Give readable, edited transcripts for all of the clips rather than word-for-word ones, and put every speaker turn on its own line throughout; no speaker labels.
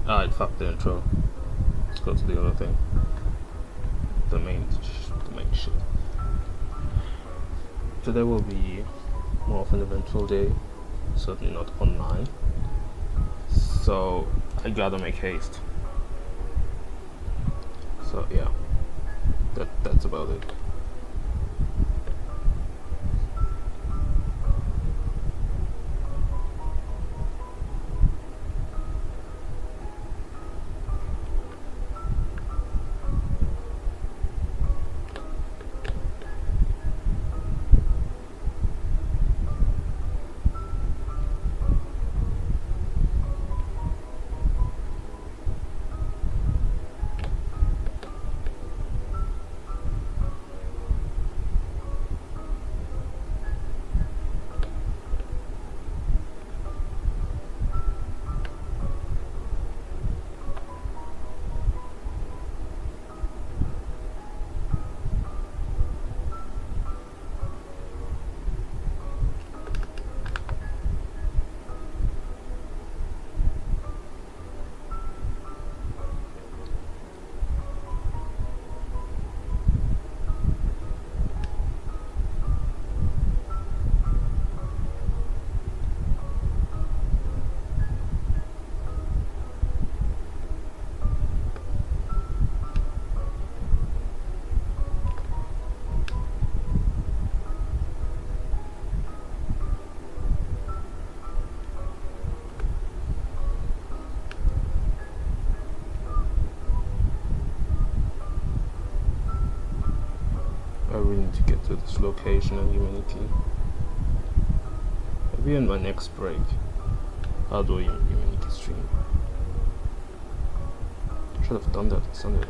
Alright, fuck the intro. Let's go to the other thing. The main shit. Today will be more of an eventful day. Certainly not online. So I gotta make haste. So yeah, that's about it. I really need to get to this location in Unity. Maybe in my next break, I'll do a Unity stream. Should have done that on Sunday.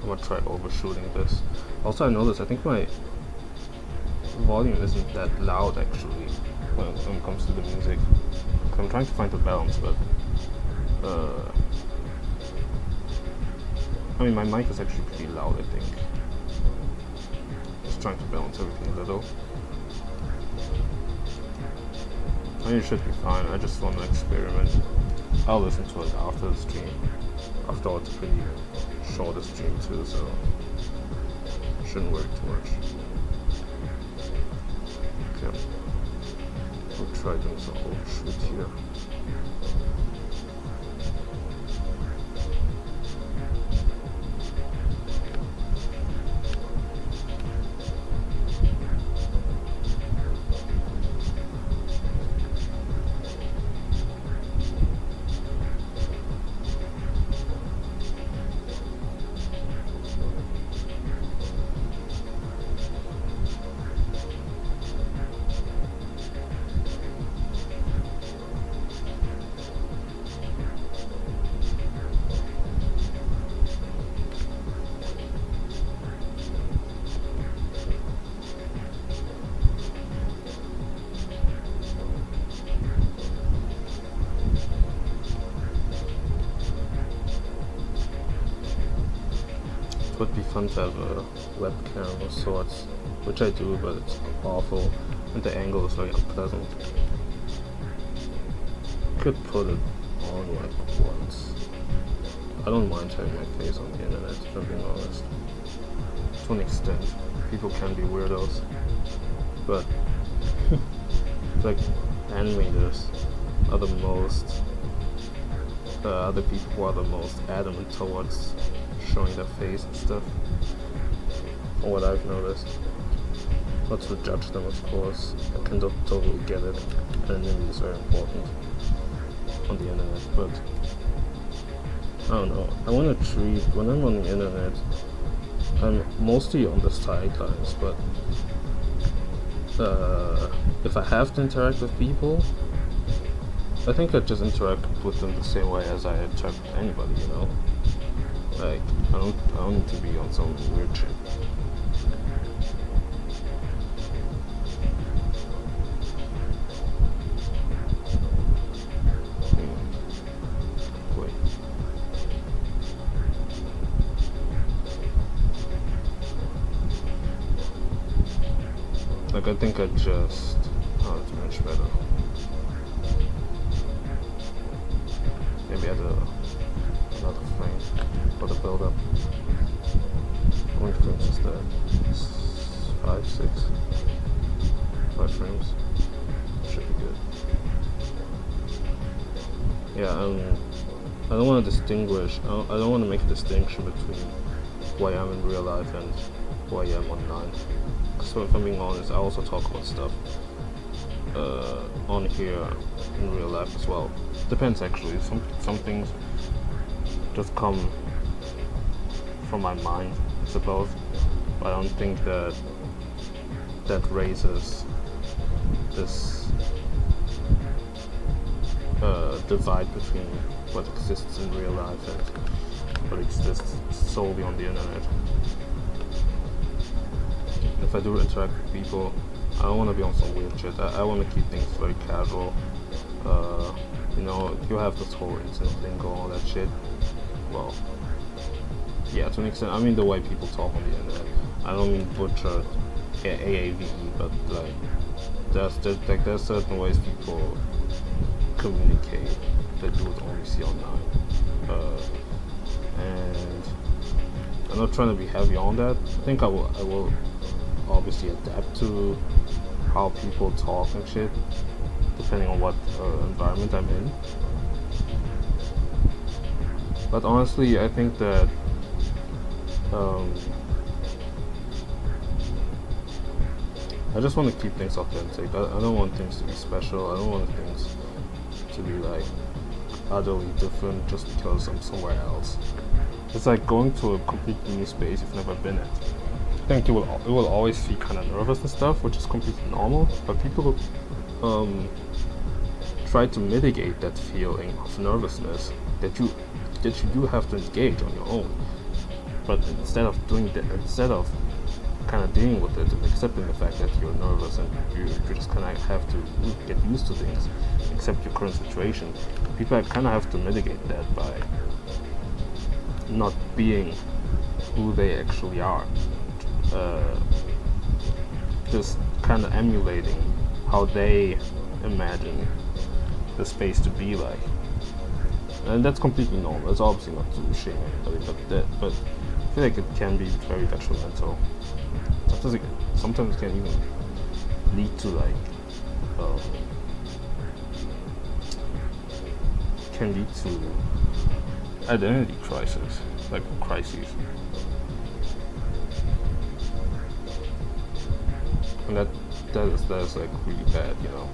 I'm gonna try overshooting this. Also, I noticed I think my volume isn't that loud actually when it comes to the music. I'm trying to find the balance, but I mean my mic is actually pretty loud, I think. Just trying to balance everything a little. I mean, it should be fine. I just want to experiment. I'll listen to it after the stream. After all, it's a pretty short stream too, so shouldn't worry too much. Okay, we'll try doing some overshoot here. would be fun to have a webcam of sorts, which I do, but it's awful, and the angle is very unpleasant. Could put it on like once. I don't mind having my face on the internet, if I'm being honest. To an extent, people can be weirdos, but like animators are the most, other people who are the most adamant towards showing their face and stuff, from what I've noticed. Not to judge them, of course, I can totally get it, anonymity is very important on the internet, but I don't know, I want to treat, when I'm on the internet, I'm mostly on the sidelines, but if I have to interact with people, I think I just interact with them the same way as I interact with anybody, you know? Like, I don't need to be on some weird shit. Wait. Like, I think I just... Oh, it's much better. Maybe add another frame for the build-up. How many frames is that? 5, 6? 5 frames. Should be good. Yeah, I don't want to distinguish, I don't want to make a distinction between who I am in real life and who I am online. So if I'm being honest, I also talk about stuff on here in real life as well. Depends actually. Some things just come from my mind, I suppose. But I don't think that raises this divide between what exists in real life and what exists solely on the internet. If I do interact with people, I don't want to be on some weird shit. I want to keep things very casual. You know, you have this whole internet lingo, all that shit. Well, yeah, to an extent. I mean the way people talk on the internet. I don't mean butchered AAVE, but like there's certain ways people communicate that you would only see online. And I'm not trying to be heavy on that. I think I will obviously adapt to how people talk and shit, depending on what environment I'm in. But honestly, I think that I just want to keep things authentic. I don't want things to be special. I don't want things to be like utterly different just because I'm somewhere else. It's like going to a completely new space you've never been at. I think it will always feel kind of nervous and stuff, which is completely normal. But people try to mitigate that feeling of nervousness that you do have to engage on your own. But instead of doing that, instead of kind of dealing with it and accepting the fact that you're nervous and you just kind of have to get used to things, accept your current situation, people kind of have to mitigate that by not being who they actually are. Just kind of emulating how they imagine the space to be like, and that's completely normal. It's obviously not to shame anybody, but I feel like it can be very detrimental. Sometimes it can even lead to like identity crises. And that is like really bad, you know.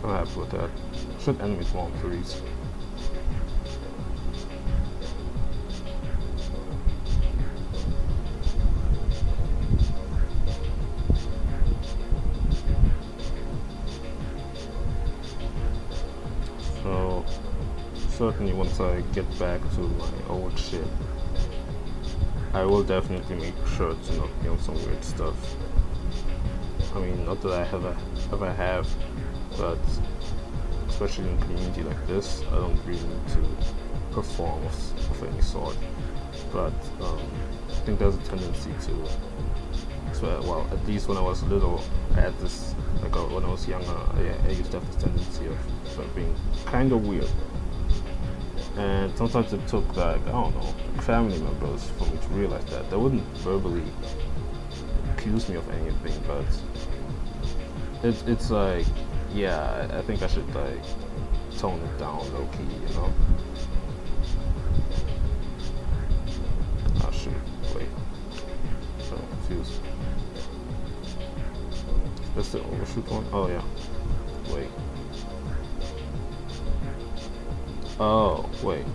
I'm happy with that. Should end with more threes. So certainly once I get back to my old shit, I will definitely make sure to not be on some weird stuff. I mean, not that I ever have, but especially in a community like this, I don't really need to perform of any sort. But I think there's a tendency to, well, at least when I was little, I had this, like when I was younger, I used to have this tendency of being kind of weird. And sometimes it took, like, I don't know, family members for me to realize that. They wouldn't verbally accuse me of anything, but it's like, yeah, I think I should, like, tone it down low-key, you know? Oh shoot, wait. So confused. That's the overshoot one? Oh yeah. Wait. Oh, wait.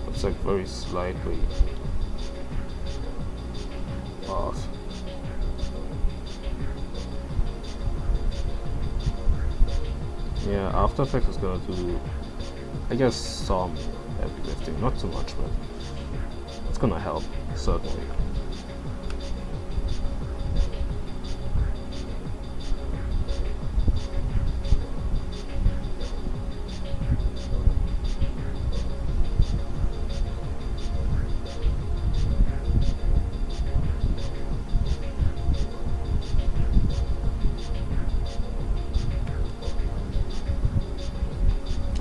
It's like very slightly off. Yeah, After Effects is gonna do, I guess, some heavy lifting, not too much, but it's gonna help, certainly.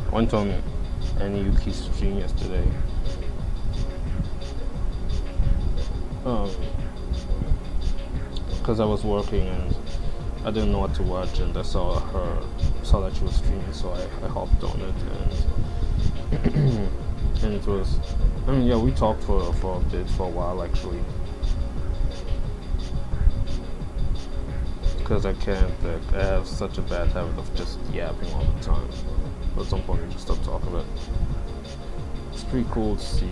I went on Aniyuki's stream yesterday. Because I was working and I didn't know what to watch, and I saw that she was streaming, so I hopped on it, and and it was, I mean, yeah, we talked for a bit, for a while actually. Because I can't, like, I have such a bad habit of just yapping all the time. At some point, you just stop talking about it. It's pretty cool to see,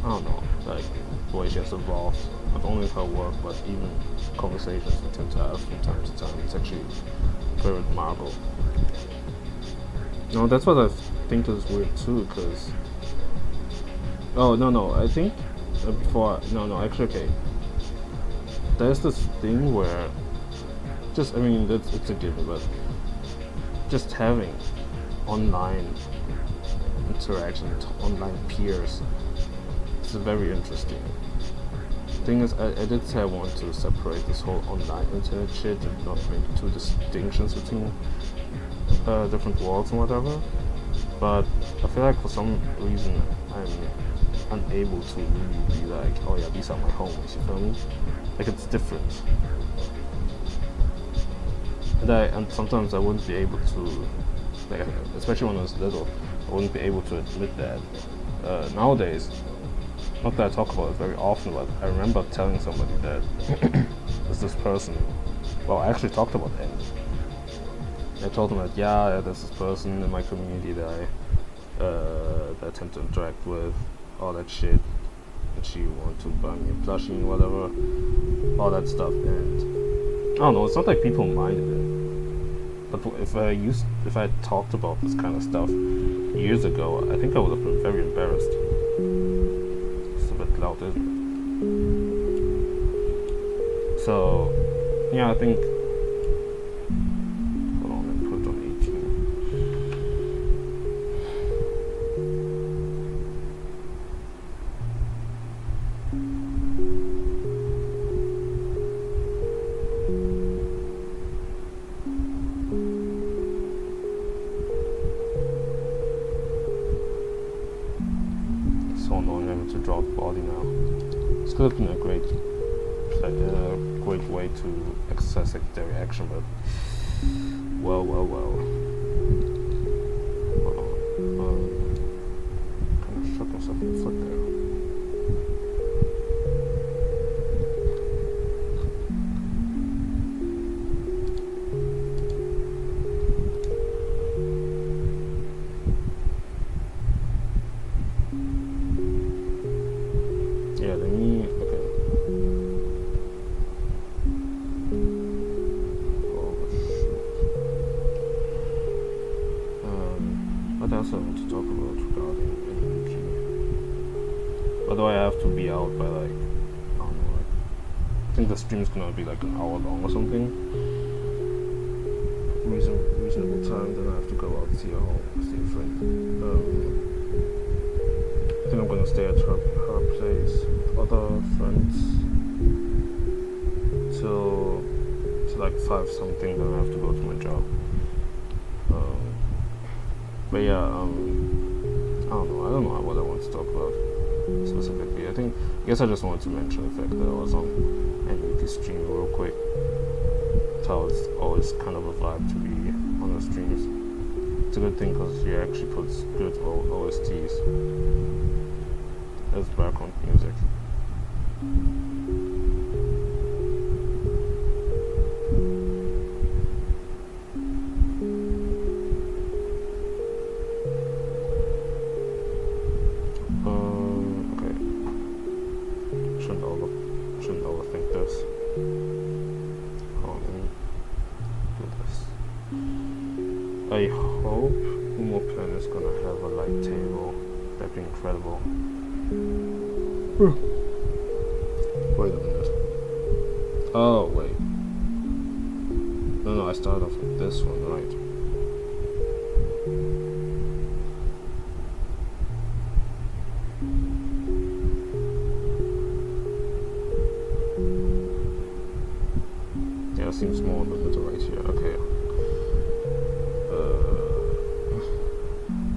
I don't know, like, the way she has evolved, not only with her work, but even conversations we tend to have from time to time. It's actually very remarkable. No, that's what I think is weird too, because, oh, no, I think, actually, okay. There's this thing where, just, I mean, it's a given, but just having online interaction with online peers is very interesting. Thing is, I did say I want to separate this whole online internet shit and not make two distinctions between different worlds and whatever, but I feel like for some reason I'm unable to really be like, oh yeah, these are my homies, you feel me? Like, it's different. And sometimes I wouldn't be able to, like, especially when I was little, I wouldn't be able to admit that. Nowadays, not that I talk about it very often, but I remember telling somebody that there's this person, well, I actually talked about him. I told them that, yeah, there's this person in my community that I tend to interact with, all that shit, and she wanted to buy me a plushie, whatever, all that stuff, and I don't know, it's not like people minded it, but if I had talked about this kind of stuff years ago, I think I would have been very embarrassed. It's a bit loud, isn't it? So, yeah, I think, hold on, let me put it on 18. So annoying having to draw the body now. It's could have been a great way to exercise secondary action, but well. Hold on. Kind of shot myself in the foot there. By the way, I have to be out by like, I don't know, like, I think the stream's gonna be like an hour long or something. Reasonable time, then I have to go out and see a friend. I think I'm gonna stay at her place, other friends, till like 5 something, then I have to go to my job. But yeah, I don't know what I want to talk about specifically. I guess I just wanted to mention the fact that I was on MVP stream real quick. It's how it's always kind of a vibe to be on the streams. It's a good thing because he actually puts good OSTs as background music. Okay. Shouldn't overthink this. Let me do this. I hope Umoplan is gonna have a light table. That'd be incredible. Wait a minute. Oh, wait. No, I started off with this one, right? Yeah, it seems more in the middle right here. Okay.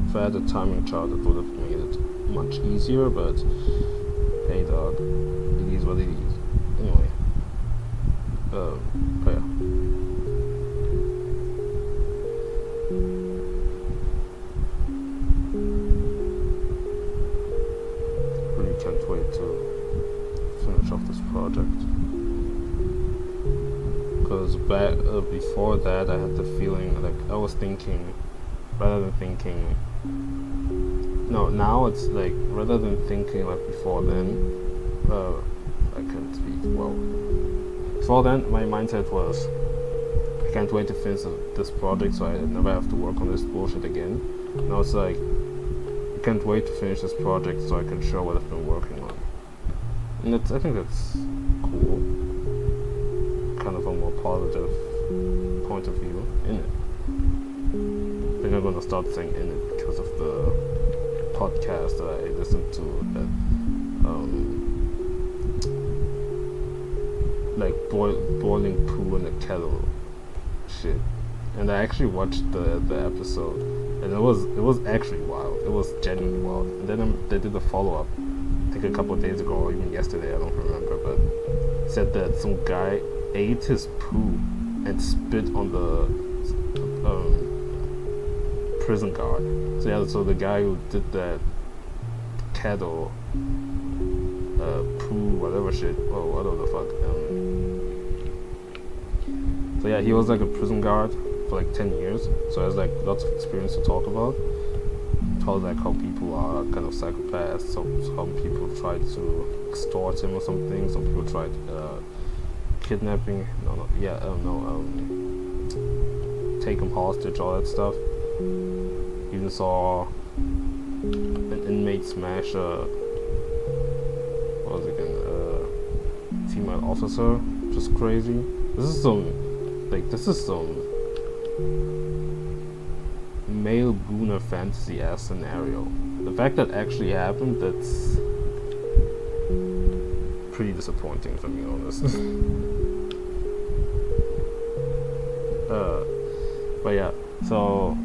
If I had a timing chart, it would have made it much easier, but hey dog, it is what it is. Anyway, but yeah. Really can't wait to finish off this project, because before that I had the feeling, like I was thinking, rather than thinking, no, now it's like, rather than thinking like before then, I can't speak well. Before then, my mindset was, I can't wait to finish this project so I never have to work on this bullshit again. Now it's like, I can't wait to finish this project so I can show what I've been working on. And I think that's cool. Kind of a more positive point of view in it. I think I'm gonna start saying in it because of the podcast that I listened to, that like boiling poo in a kettle shit. And I actually watched the episode, and it was actually wild. It was genuinely wild. And then they did a follow-up, I think a couple of days ago or even yesterday, I don't remember, but said that some guy ate his poo and spit on the prison guard. So yeah, so the guy who did that kettle poo whatever shit, or whatever the fuck, so yeah, he was like a prison guard for like 10 years, so he has like lots of experience to talk about. Told like how people are kind of psychopaths, so some people try to extort him or something, some people tried kidnapping, take him hostage, all that stuff. Even saw an inmate smash female officer, which is crazy. This is some male booner fantasy ass scenario. The fact that actually happened, that's pretty disappointing, if I'm being honest. But yeah, so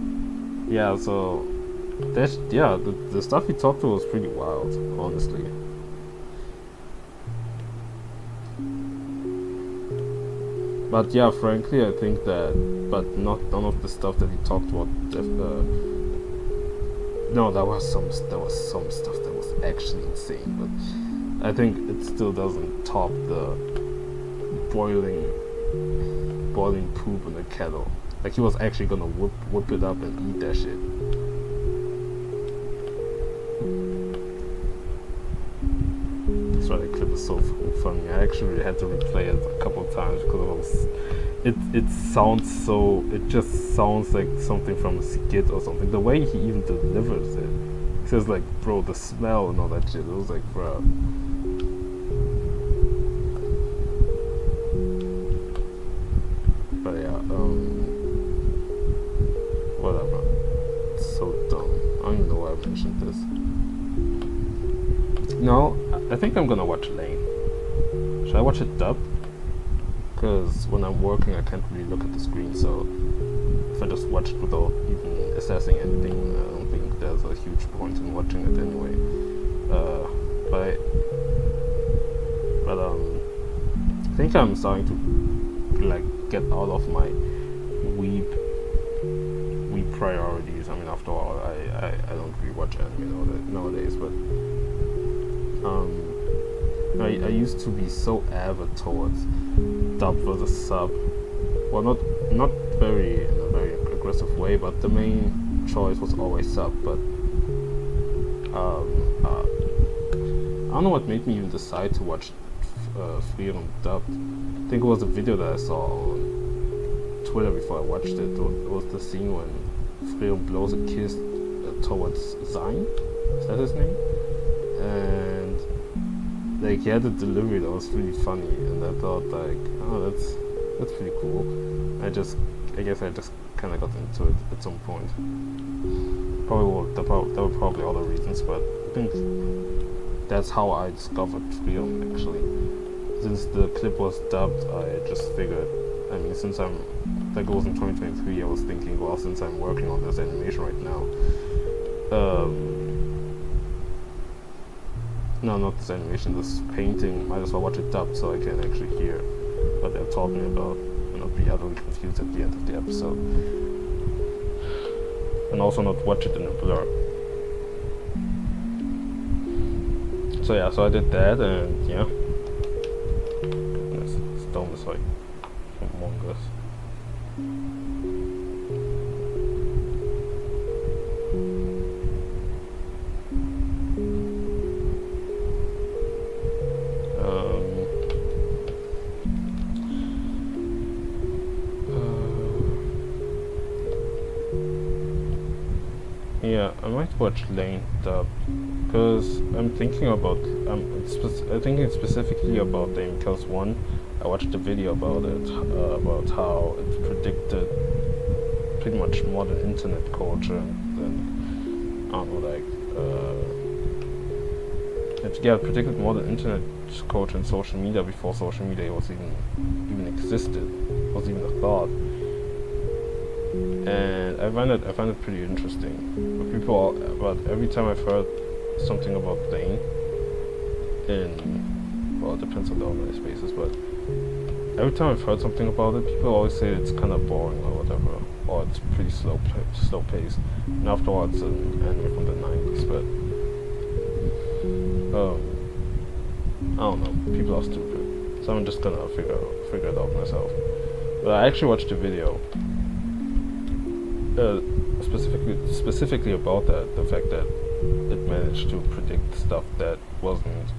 that's, yeah, the stuff he talked to was pretty wild, honestly. But yeah, frankly, I think that, but none of the stuff that he talked about. No, there was some stuff that was actually insane, but I think it still doesn't top the boiling poop in a kettle. Like, he was actually gonna whip it up and eat that shit. That's why the clip is so funny. I actually had to replay it a couple of times because it just sounds like something from a skit or something. The way he even delivers it, He says like, bro, the smell and all that shit. It was like, bro. But yeah, whatever. It's so dumb. I don't even know why I mentioned this. No, I think I'm gonna watch Lane. Should I watch it dubbed? Because when I'm working, I can't really look at the screen, so if I just watch it without even assessing anything, I don't think there's a huge point in watching it anyway. But I think I'm starting to like get out of my weeb priorities. I mean, after all, I don't really watch anime nowadays, but I used to be so avid towards dub versus sub. Well, not very in a very aggressive way, but the main choice was always sub. But I don't know what made me even decide to watch Freedom dubbed. I think it was a video that I saw on Twitter before I watched it. It was the scene when Freedom blows a kiss towards Zayn. Is that his name? And like he had a delivery that was really funny, and I thought like, oh, that's pretty cool. I guess I just kind of got into it at some point. There were probably other reasons, but I think that's how I discovered Freedom actually. Since the clip was dubbed, I just figured, I mean, since I'm, that goes in 2023, I was thinking, well, since I'm working on this animation right now, no, not this animation, this painting, might as well watch it dubbed so I can actually hear what they're talking about and not be utterly confused at the end of the episode. And also not watch it in a blur. So yeah, so I did that, and yeah. Goodness, this dome is like humongous. Yeah, I might watch Lane dub because I'm thinking about I'm thinking specifically about Lane because one, I watched a video about it about how it predicted pretty much modern internet culture and I don't know, like it predicted modern internet culture and social media before social media was even existed, was even a thought. And I find it pretty interesting. But every time I've heard something about Lane, well, it depends on the online spaces, but every time I've heard something about it, people always say it's kind of boring or whatever, or it's pretty slow paced. And afterwards, an anime from the 90s, but I don't know. People are stupid, so I'm just gonna figure it out myself. But I actually watched a video. Specifically about that, the fact that it managed to predict stuff that wasn't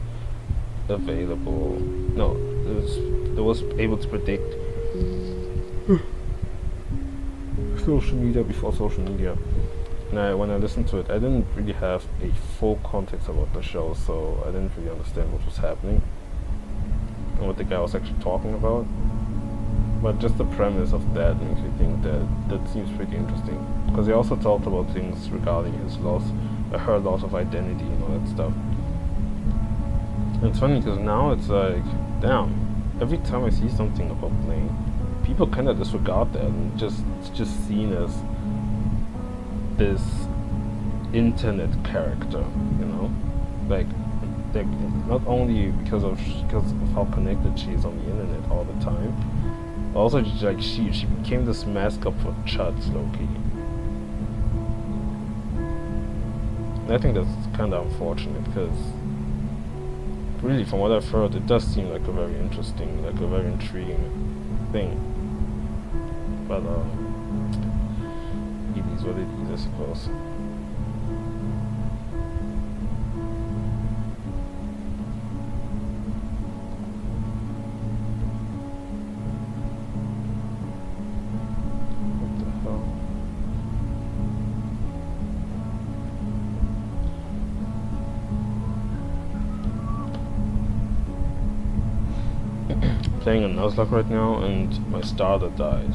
available. No, it was able to predict social media before social media. And when I listened to it, I didn't really have a full context about the show, so I didn't really understand what was happening and what the guy was actually talking about. But just the premise of that makes me think that seems pretty interesting. Because he also talked about things regarding his loss, her loss of identity and all that stuff. And it's funny because now it's like, damn, every time I see something about Lane, people kind of disregard that and it's just seen as this internet character, you know? Like not only because of how connected she is on the internet all the time, also, like she became this mask up for chuds, low-key. And I think that's kind of unfortunate because, really, from what I've heard, it does seem like a very interesting, like a very intriguing thing. But it is what it is, I suppose. playing a Nuzlocke right now, and my starter died.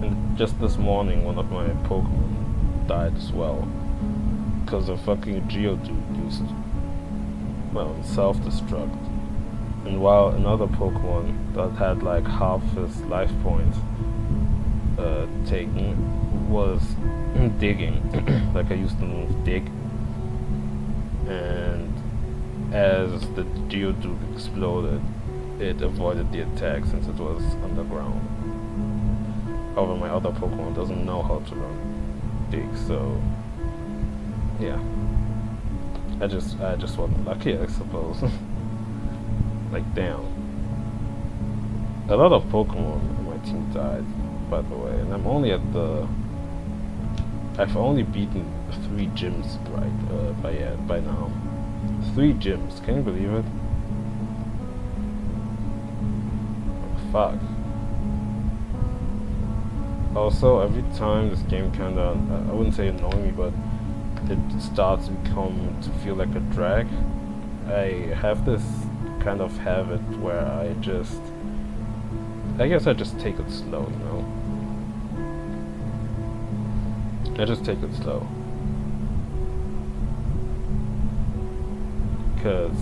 And just this morning, one of my Pokemon died as well, because a fucking Geodude used, well, self-destruct. And while another Pokemon that had like half his life points taken was digging, like I used the move dig, and as the Geodude exploded, it avoided the attack since it was underground. However, my other Pokemon doesn't know how to run dig, so yeah. I just wasn't lucky, I suppose. Like, damn. A lot of Pokemon in my team died, by the way, and I'm only at the... I've only beaten 3 gyms by now. 3 gyms, can you believe it? Oh, fuck. Also, every time this game kinda, I wouldn't say annoying me, but it starts to feel like a drag. I have this kind of habit where I guess I just take it slow, you know? I just take it slow. Because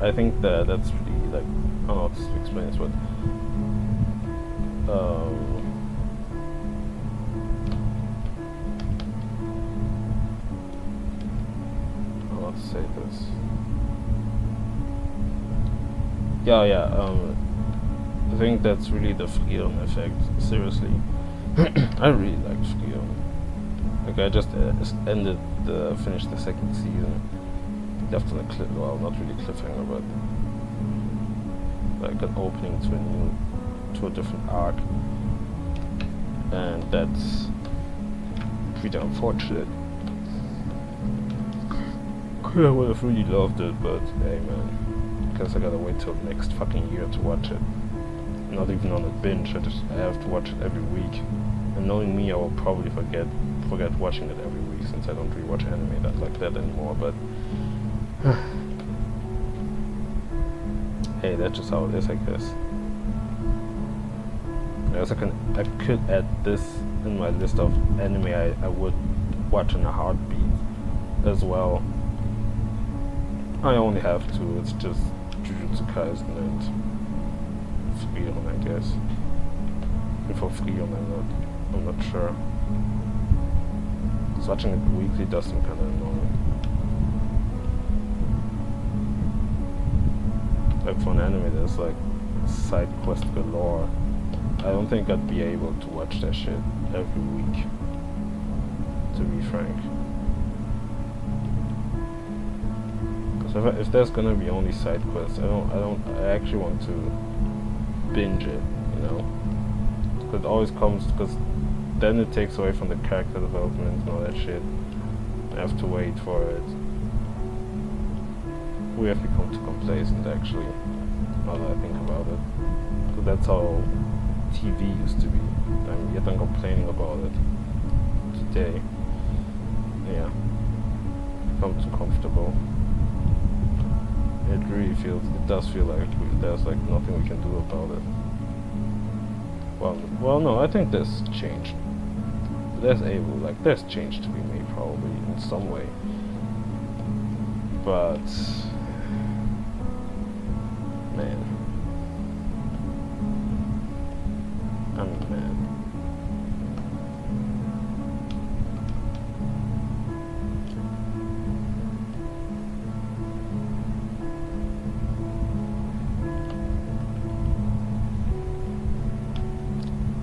I think that's really, like, I don't know how to explain this, but how to say this? I think that's really the freedom effect, seriously. I really liked freedom. Like, I just finished the 2nd season, left on a well, not really cliffhanger, but like an opening to a different arc, and that's pretty unfortunate. I would have really loved it, but hey man, because I gotta wait till next fucking year to watch it. Not even on a binge, I have to watch it every week. And knowing me, I will probably forget watching it every week, since I don't really watch anime like that anymore, but hey, that's just how it is, I guess. I could add this in my list of anime I would watch in a heartbeat as well. I only have 2, it's just Jujutsu Kaisen and Freedom, I guess. And for Freedom, I'm not sure. So watching it weekly does seem kind of annoying. Like, for an anime, there's like side quest galore. I don't think I'd be able to watch that shit every week, to be frank. Because if there's gonna be only side quests, I actually want to binge it, you know? Because it always comes, because then it takes away from the character development and all that shit. I have to wait for it. We have become too complacent, actually, now that I think about it. So that's how TV used to be. Yet I'm complaining about it today. Yeah, become too comfortable. It does feel like there's like nothing we can do about it. Well, no, I think there's change. There's change to be made probably in some way. But man,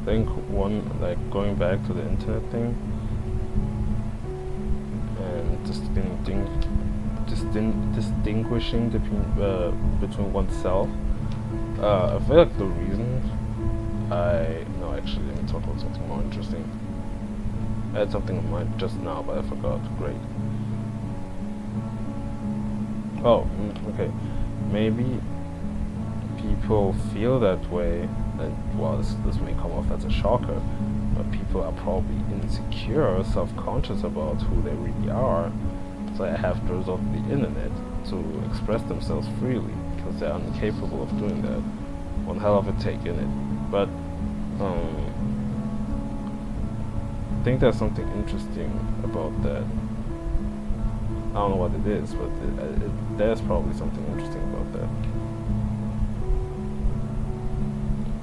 I think going back to the internet thing and distinguishing between oneself. I feel like the reason actually, let me talk about something more interesting. I had something in mind just now, but I forgot. Great. Oh, okay. Maybe people feel that way, and well, this may come off as a shocker, but people are probably insecure, self-conscious about who they really are, so they have to resort to the internet to express themselves freely, because they're incapable of doing that. one hell of a take in it. But I think there's something interesting about that. I don't know what it is, but there's probably something interesting about that.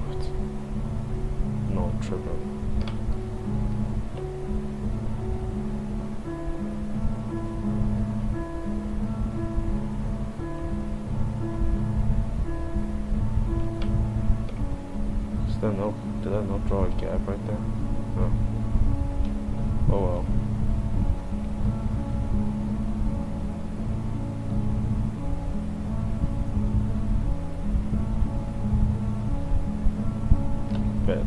What? No, tripping. Did I not draw a gap right there? No. Oh well. Bad.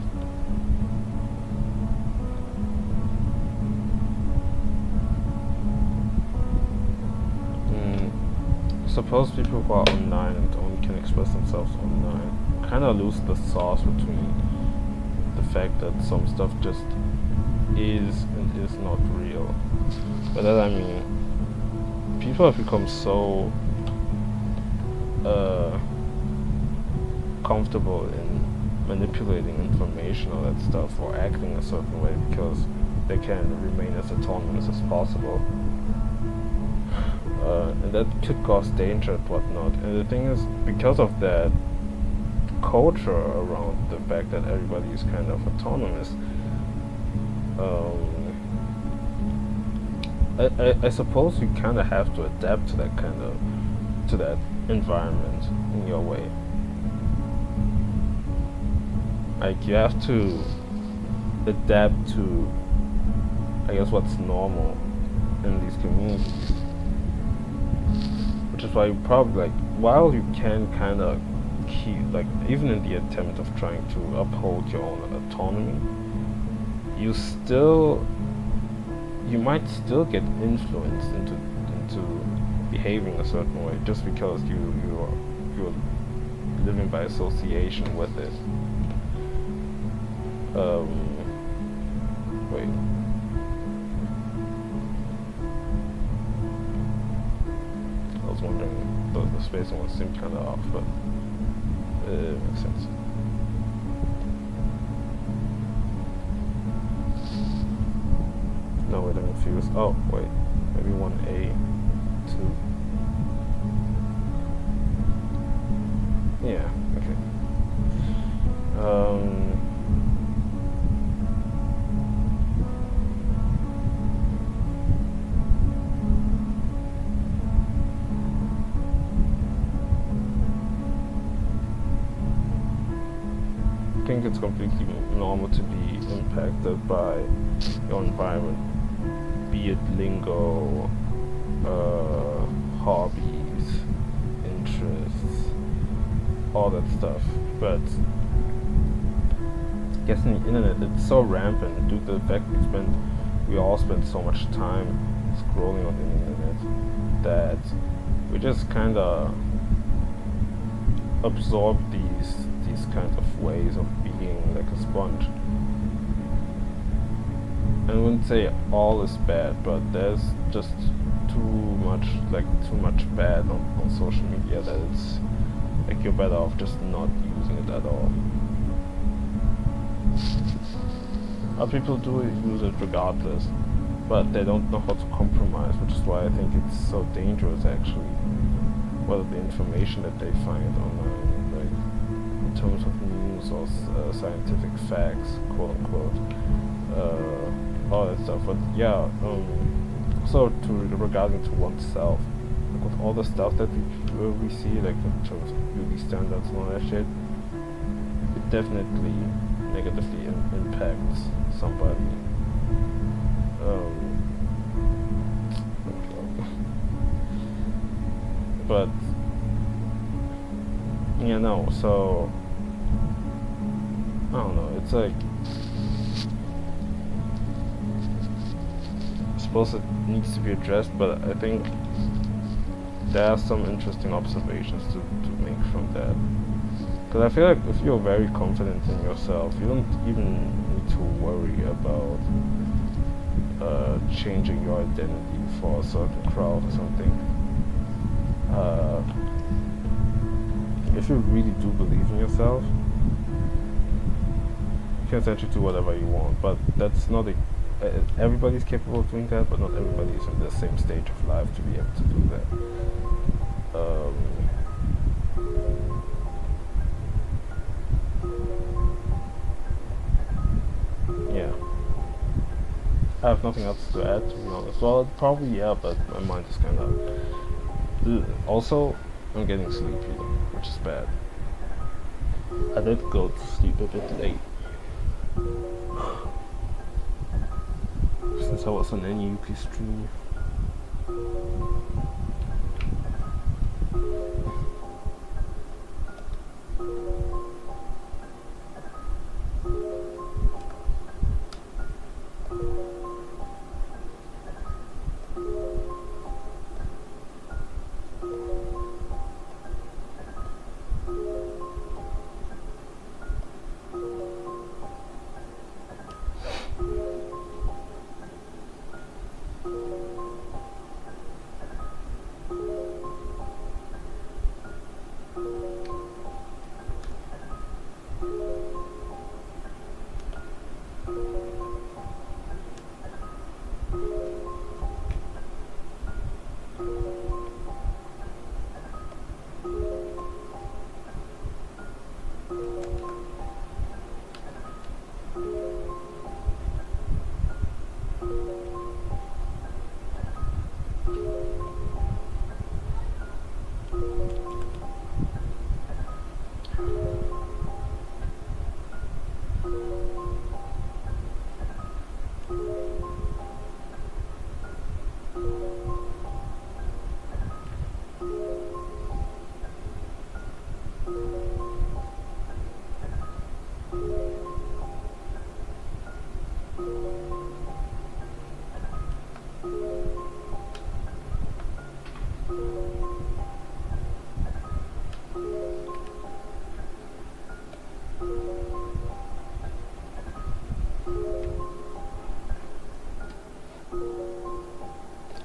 Suppose people who are online and only can express themselves online kind of lose the sauce between the fact that some stuff just is and is not real. By that I mean, people have become so comfortable in manipulating information or that stuff, or acting a certain way because they can remain as autonomous as possible. And that could cause danger and whatnot. And the thing is, because of that culture around the fact that everybody is kind of autonomous, I suppose you kind of have to adapt to that environment in your way. Like, you have to adapt to, I guess, what's normal in these communities. Which is why you probably, like, while you can kind of keep, like, even in the attempt of trying to uphold your own autonomy, you might still get influenced into behaving a certain way just because you're living by association with it. Wait. I was wondering, the spacing one seemed kind of off, but it makes sense. No, wait, I'm confused. Oh, wait. Maybe 1A, 2. Yeah, okay. I think it's completely normal to be impacted by your environment, be it lingo, hobbies, interests, all that stuff. But I guess in the internet it's so rampant due to the fact we all spend so much time scrolling on the internet that we just kind of absorb these kinds of ways of being like a sponge. I wouldn't say all is bad, but there's just too much bad on social media that it's like you're better off just not using it at all. Other people do use it regardless, but they don't know how to compromise, which is why I think it's so dangerous actually. Whether the information that they find online, like in terms of news or scientific facts, quote unquote, all that stuff. But yeah, so regarding to oneself, like with all the stuff that we see, like in terms of beauty standards and all that shit, it definitely negatively impacts somebody. But yeah, no. So I don't know. It's like, I suppose it needs to be addressed, but I think there are some interesting observations to make from that. Because I feel like if you're very confident in yourself, you don't even need to worry about changing your identity for a certain crowd or something. If you really do believe in yourself, you can essentially do whatever you want. But that's not everybody's capable of doing that, but not everybody is in the same stage of life to be able to do that. Yeah. I have nothing else to add, to be honest. Well, probably yeah, but my mind is kind of... Also, I'm getting sleepy, which is bad. I did go to sleep a bit late. Since I was on NUP stream.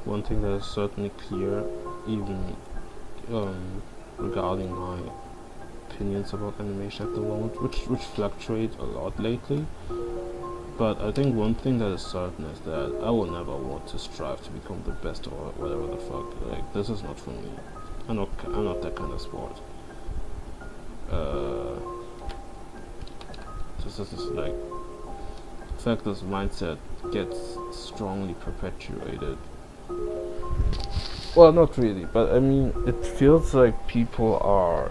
One thing that is certainly clear, even regarding my opinions about animation at the moment, which fluctuate a lot lately, but I think one thing that is certain is that I will never want to strive to become the best or whatever the fuck. Like, this is not for me. I'm not that kind of sport. This is like, in fact, this mindset gets strongly perpetuated. Well, not really, but I mean, it feels like people are,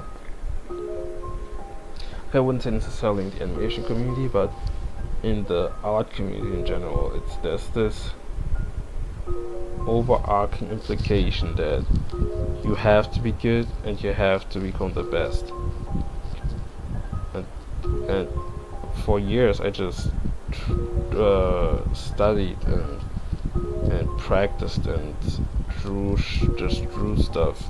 I wouldn't say necessarily in the animation community, but in the art community in general, there's this overarching implication that you have to be good and you have to become the best. And for years I just studied and practiced and drew stuff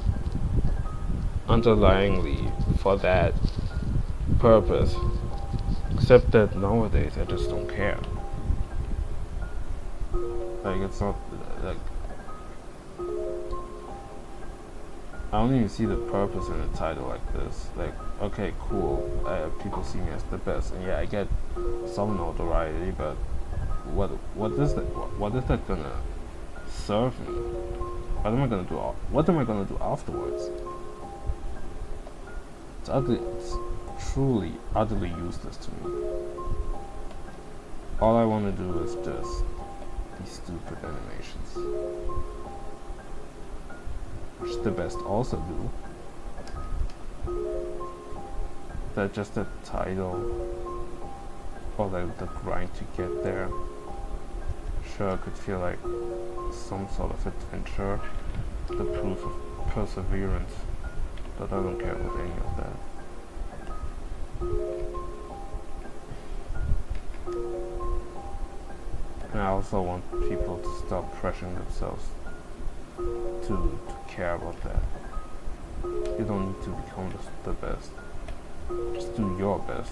underlyingly for that purpose. Except that nowadays I just don't care. Like, it's not like, I don't even see the purpose in a title like this. Like, okay, cool, people see me as the best, and yeah, I get some notoriety, but what is that gonna serve me? What am I gonna do afterwards? It's truly, utterly useless to me. All I want to do is just these stupid animations, which the best also do. That just the title, or like the grind to get there. Sure, it could feel like some sort of adventure, the proof of perseverance, but I don't care about any of that. And I also want people to stop pressuring themselves to care about that. You don't need to become the best. Just do your best.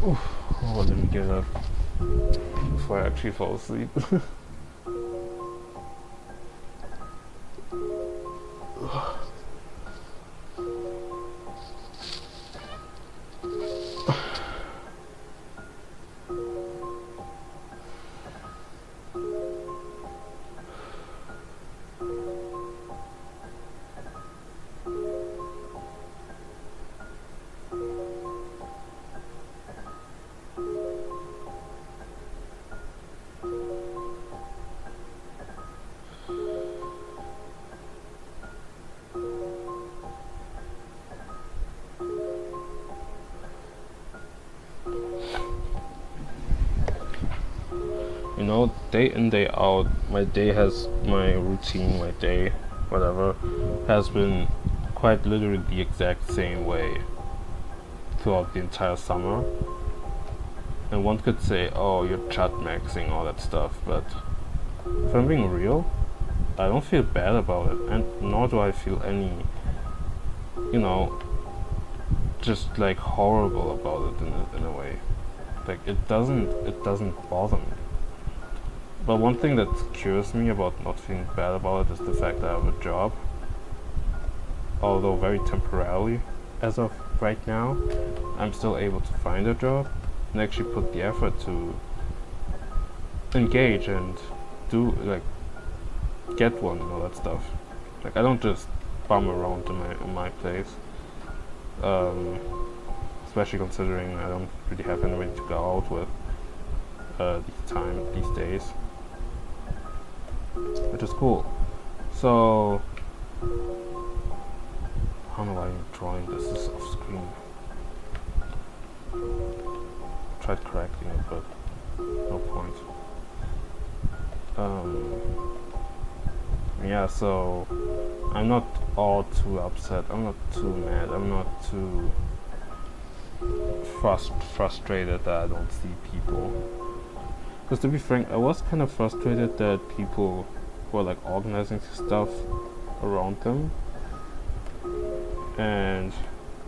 Oof. Oh, let me get up before I actually fall asleep. You know, day in, day out, my routine, my day, whatever, has been quite literally the exact same way throughout the entire summer. And one could say, oh, you're chat maxing, all that stuff, but if I'm being real, I don't feel bad about it, and nor do I feel any, you know, just like horrible about it in a way. Like it doesn't bother me. But one thing that cures me about not feeling bad about it is the fact that I have a job, although very temporarily. As of right now, I'm still able to find a job and actually put the effort to engage and do, like, get one and all that stuff. Like, I don't just bum around in my place, especially considering I don't really have anybody to go out with these days, which is cool. So I don't know why I'm drawing this is off screen. Tried correcting it, but no point. Yeah, so I'm not all too upset, I'm not too mad, I'm not too frustrated that I don't see people. Because to be frank, I was kind of frustrated that people were like organizing stuff around them, and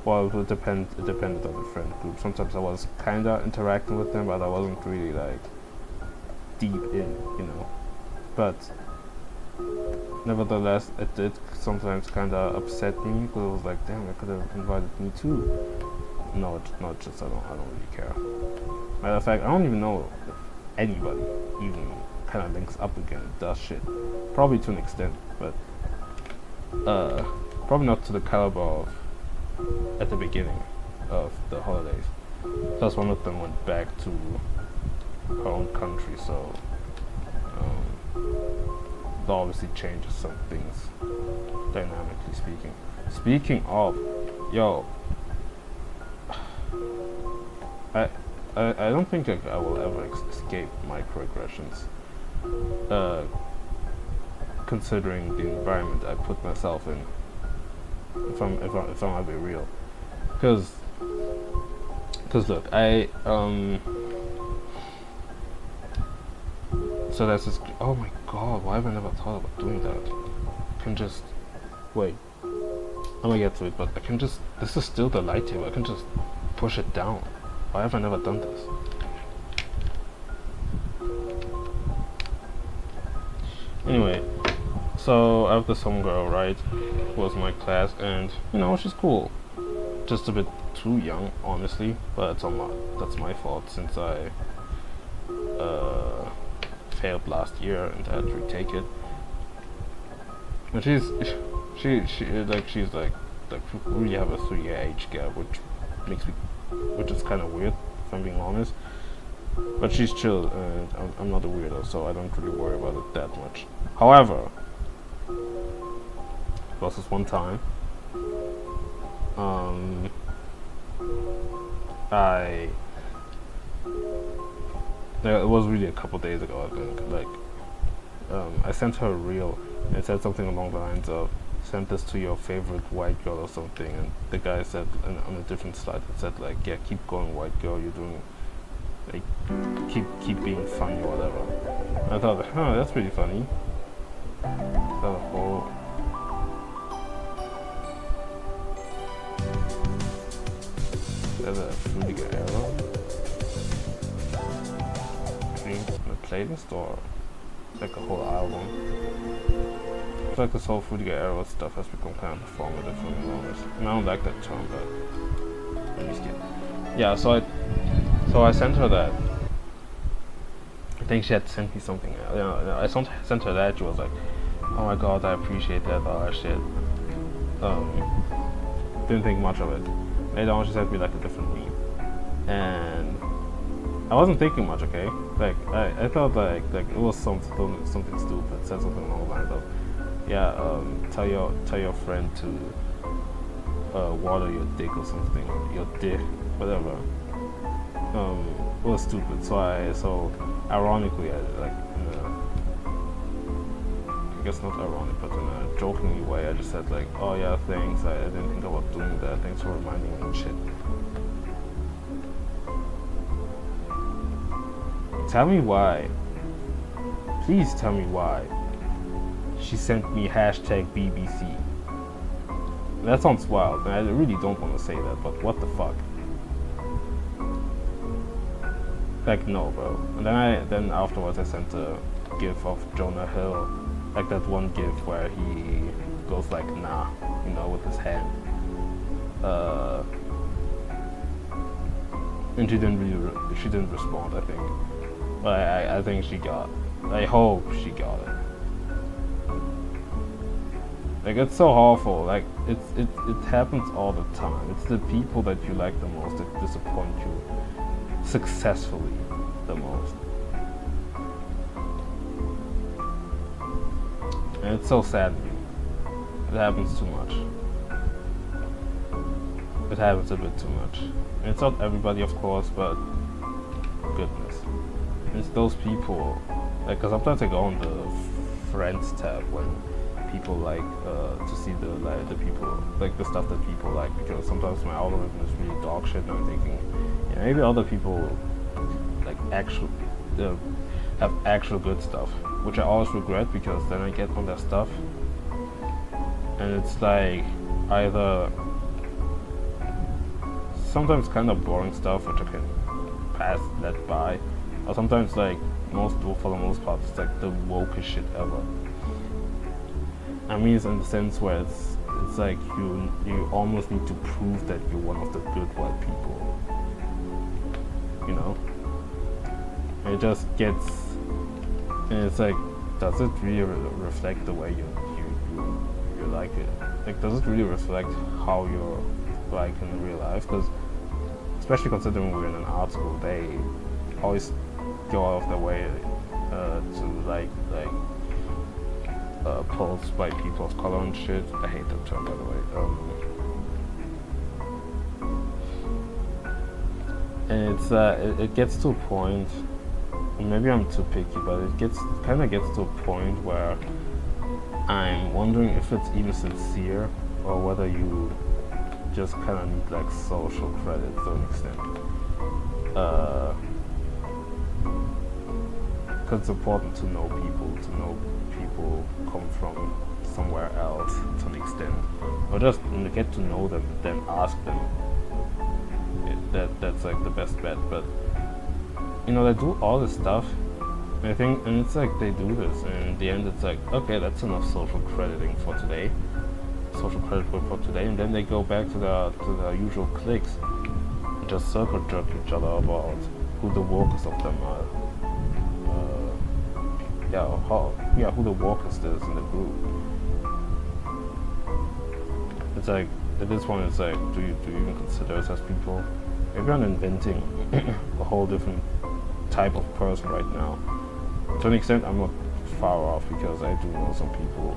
well, it depended on the friend group. Sometimes I was kinda interacting with them, but I wasn't really like deep in, you know. But nevertheless, it did sometimes kinda upset me, because it was like, damn, I could have invited me too. No, it's not just I don't really care. Matter of fact, I don't even know if anybody even kind of links up again and does shit. Probably to an extent, but probably not to the caliber of at the beginning of the holidays. Plus, one of them went back to her own country, so that obviously changes some things, dynamically speaking. Speaking of, yo, I don't think like I will ever escape microaggressions, considering the environment I put myself in. If I'm gonna be real, because look, so that's just, oh my god, why have I never thought about doing that? I can just wait. I'm gonna get to it, but I can just, this is still the light table, I can just push it down. Why have I never done this? Anyway, so I have this homegirl, right? Who was in my class, and you know, she's cool. Just a bit too young, honestly, but that's my fault, since I failed last year and I had to retake it. And she's like we really have a 3-year age gap, which is kind of weird, if I'm being honest. But she's chill, and I'm not a weirdo, so I don't really worry about it that much. However, there was this one time, it was really a couple days ago, I think. Like, I sent her a reel, and it said something along the lines of, "Send this to your favorite white girl" or something. And the guy said on a different slide, it said like, "Yeah, keep going, white girl. You're doing, like, keep being funny or whatever." And I thought, huh, that's pretty funny. So, oh. There's a really good arrow. playlist or like a whole album. It's like this whole Fruity Arrow stuff has become kind of performative for me always. And I don't like that term, but I'm just kidding. Yeah, so I sent her that. I think she had sent me something. I sent her that. She was like, "Oh my god, I appreciate that." All that shit. Didn't think much of it. Later on, she sent me like a different meme, and I wasn't thinking much. Okay, like I thought like it was something stupid. It said something along the lines of, "Yeah, tell your friend to water your dick or something, your dick, whatever." It was stupid. So ironically, I guess not ironic, but in a jokingly way, I just said like, "Oh yeah, thanks. I didn't think about doing that. Thanks for reminding me and shit." Tell me why. Please tell me why. She sent me #BBC. That sounds wild, and I really don't want to say that, but what the fuck? Like, no, bro. And then afterwards I sent a gif of Jonah Hill, like that one gif where he goes like, "Nah," with his hand. And she didn't respond, I think. But I think she got. I hope she got it. Like, it's so awful. Like, it happens all the time. It's the people that you like the most that disappoint you successfully the most. And it's so sad. It happens too much. It happens a bit too much. And it's not everybody, of course, but goodness. It's those people, like, cause sometimes I go on the friends tab when people like to see the people, like the stuff that people like, because sometimes my algorithm is really dog shit and I'm thinking, yeah, maybe other people like have actual good stuff, which I always regret because then I get on their stuff and it's like either sometimes kind of boring stuff which I can let by, or sometimes like for the most part it's like the wokest shit ever. I mean, it's in the sense where it's like you almost need to prove that you're one of the good white people, and it just gets, and it's like, does it really reflect the way you like it? Like, does it really reflect how you're like in real life? Because especially considering we're in an art school, they always go out of their way to pulse by people of color and shit. I hate that term, by the way. And it's it gets to a point, and maybe I'm too picky, but it kind of gets to a point where I'm wondering if it's even sincere or whether you just kind of need like social credit to an extent. Because it's important to know people come from somewhere else to an extent, or just get to know them, then ask them. That's like the best bet. But they do all this stuff, and it's like they do this, and in the end it's like, okay, that's enough social crediting for today, social credit for today, and then they go back to the usual cliques and just circle jerk each other about who the wokest of them are. Who the wokest is in the group. It's like, at this point it's like, do you even consider us as people? Maybe I'm inventing a whole different type of person right now. To an extent, I'm not far off, because I do know some people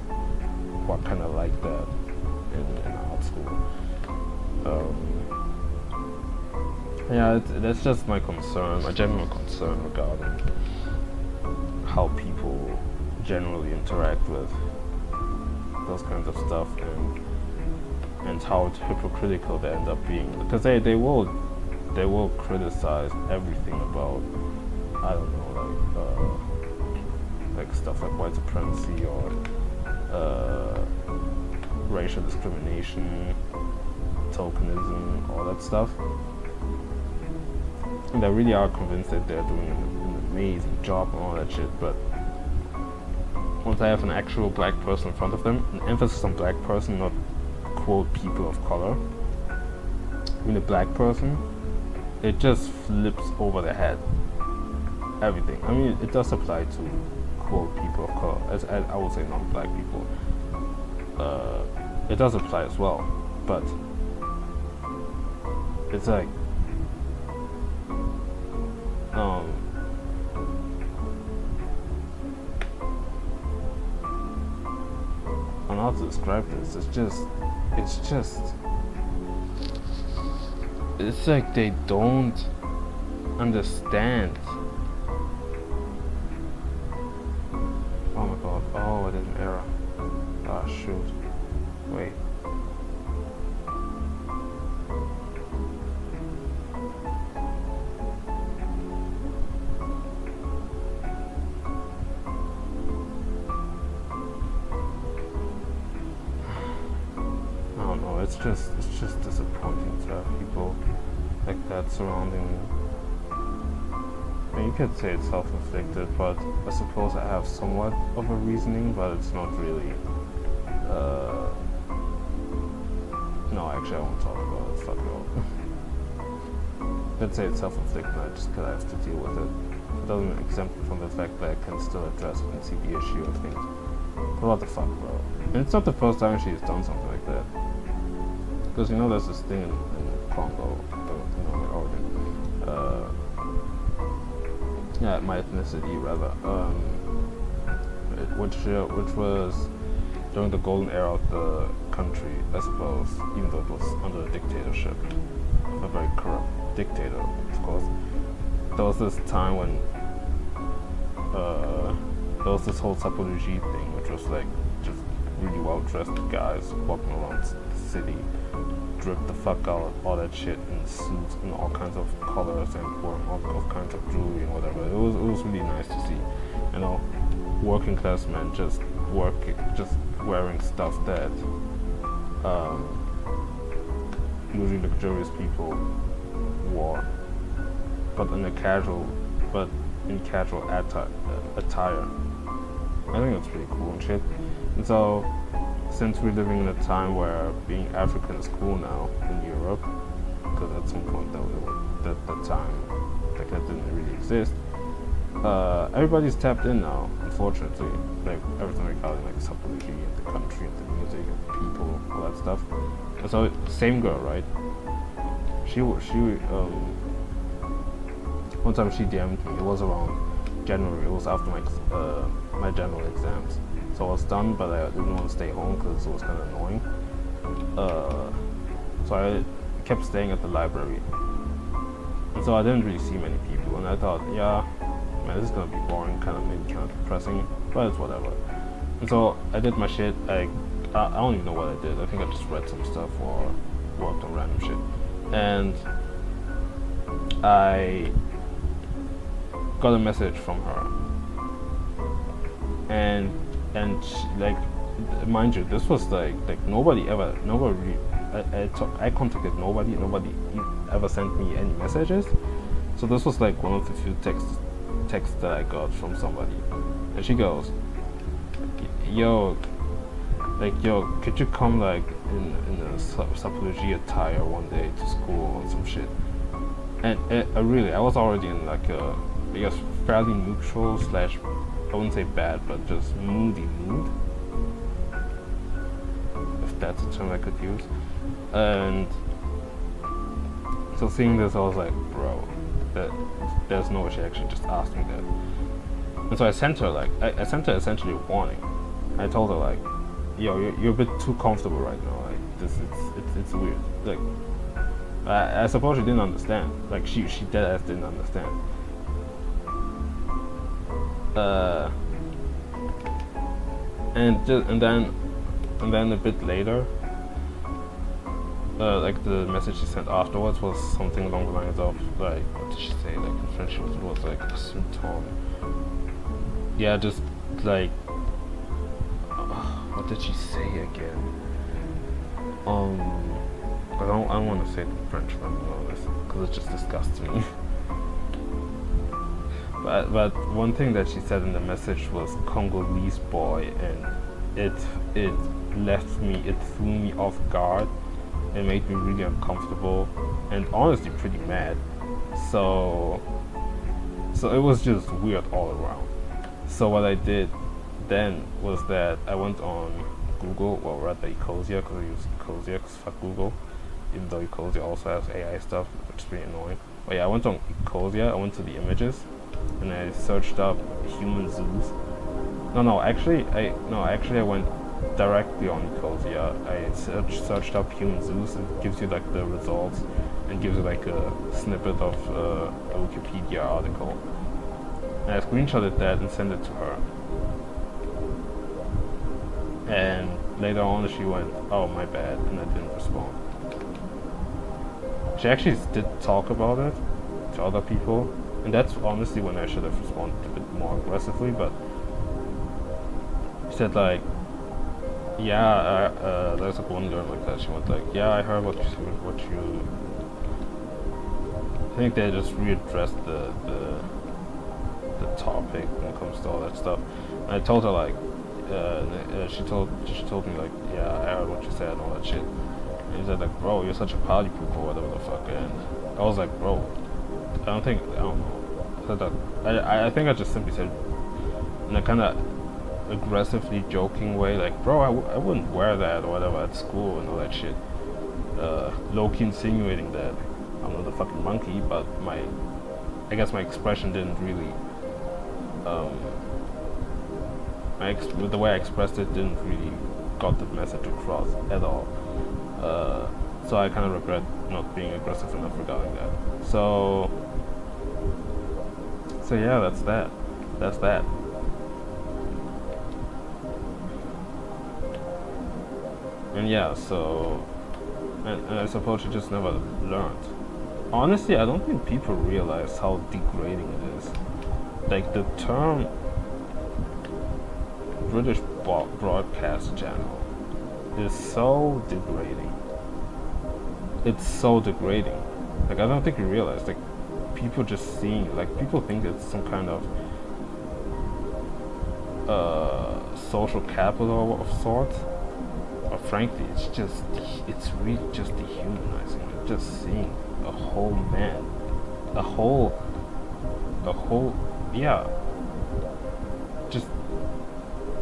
who are kind of like that in art school. That's just my general concern regarding how people generally interact with those kinds of stuff, and how hypocritical they end up being, because they will criticize everything about, I don't know, like stuff like white supremacy or racial discrimination, tokenism, all that stuff, and they really are convinced that they're doing it in the amazing job and all that shit, but once I have an actual black person in front of them, an emphasis on black person, not quote people of color, I mean a black person, it just flips over their head. Everything. I mean, it does apply to quote people of color, as I would say non-black people. It does apply as well, but it's like I don't know how to describe this. It's like they don't understand. Oh my god, oh, I did an error. Ah, shoot. Wait. It's just disappointing to have people like that surrounding me. I mean, you could say it's self-inflicted, but I suppose I have somewhat of a reasoning, but it's not really. No, actually I won't talk about it, fuck it all. Let's say it's self-inflicted, I have to deal with it. It doesn't exempt me from the fact that I can still address it and see the issue of things. But what the fuck, bro? And it's not the first time she's done something like that. Because you know there's this thing in Congo, my origin. My ethnicity rather. Which was during the golden era of the country, I suppose, even though it was under a dictatorship, a very corrupt dictator, of course. There was this time when there was this whole sakuga thing, which was like just really well-dressed guys walking around the city, dripped the fuck out, all that shit in suits and all kinds of colors and all kinds of jewelry and whatever. It was really nice to see, you know, working class men just wearing stuff that usually luxurious people wore, but in casual attire. I think that's pretty cool and shit. And so, since we're living in a time where being African is cool now in Europe, because at some point that time that didn't really exist, everybody's tapped in now, unfortunately. Like everything regarding like sakuga and the country and the music and the people, all that stuff. And so, same girl, right? She one time she DM'd me. It was around January. It was after my general exams. So I was done, but I didn't want to stay home because it was kind of annoying. So I kept staying at the library. And so I didn't really see many people. And I thought, yeah, man, this is going to be boring, maybe kind of depressing, but it's whatever. And so I did my shit. I don't even know what I did. I think I just read some stuff or worked on random shit. And I got a message from her. And she, like, mind you, this was like nobody I contacted nobody ever sent me any messages. So this was like one of the few texts that I got from somebody. And she goes, yo, could you come like in a sakuga attire one day to school or some shit? And I was already in like a, I guess, fairly neutral / I wouldn't say bad, but just moody mood, if that's a term I could use. And so seeing this, I was like, bro, there's no way she actually just asked me that. And so I sent her essentially a warning. I told her like, yo, you're a bit too comfortable right now. Like this, it's weird. Like I suppose she didn't understand. Like she dead ass didn't understand. And then a bit later, like the message she sent afterwards was something along the lines of like, what did she say? Like in French, it was like a symptom. Yeah, just like, what did she say again? I don't want to say it in French, if I'm being honest, because it just disgusts me. But one thing that she said in the message was Congolese boy, and it threw me off guard. It made me really uncomfortable and honestly pretty mad. So it was just weird all around. So what I did then was that I went on Google, well rather Ecosia, because I use Ecosia because fuck Google, even though Ecosia also has AI stuff, which is pretty annoying. But yeah, I went on Ecosia, I went to the images, and I searched up human zoos. Actually I went directly on Ecosia. I searched up human zoos, and it gives you like the results and gives you like a snippet of a Wikipedia article. And I screenshotted that and sent it to her. And later on she went, "Oh, my bad," and I didn't respond. She actually did talk about it to other people, and that's honestly when I should have responded a bit more aggressively, but she said like, yeah, there's like one girl like that, she went like, "Yeah, I heard what you I think they just readdressed the topic when it comes to all that stuff." And I told her like, she told me like, "Yeah, I heard what you said and all that shit." And he said like, "Bro, you're such a party pooper or whatever the fuck." And I was like, "Bro, I don't know." I think I just simply said in a kind of aggressively joking way like, "Bro, I wouldn't wear that or whatever at school and all that shit." Low-key insinuating that I'm not a fucking monkey, but I guess my expression didn't really the way I expressed it didn't really got the message across at all. So I kind of regret not being aggressive enough regarding that. So yeah, that's that. And yeah, and I suppose she just never learned. Honestly, I don't think people realize how degrading it is. Like the term British broadcast channel is so degrading. It's so degrading. Like I don't think you realize. Like people just seeing, like people think it's some kind of social capital of sorts. But frankly, it's really just dehumanizing. Like just seeing a whole man, yeah, just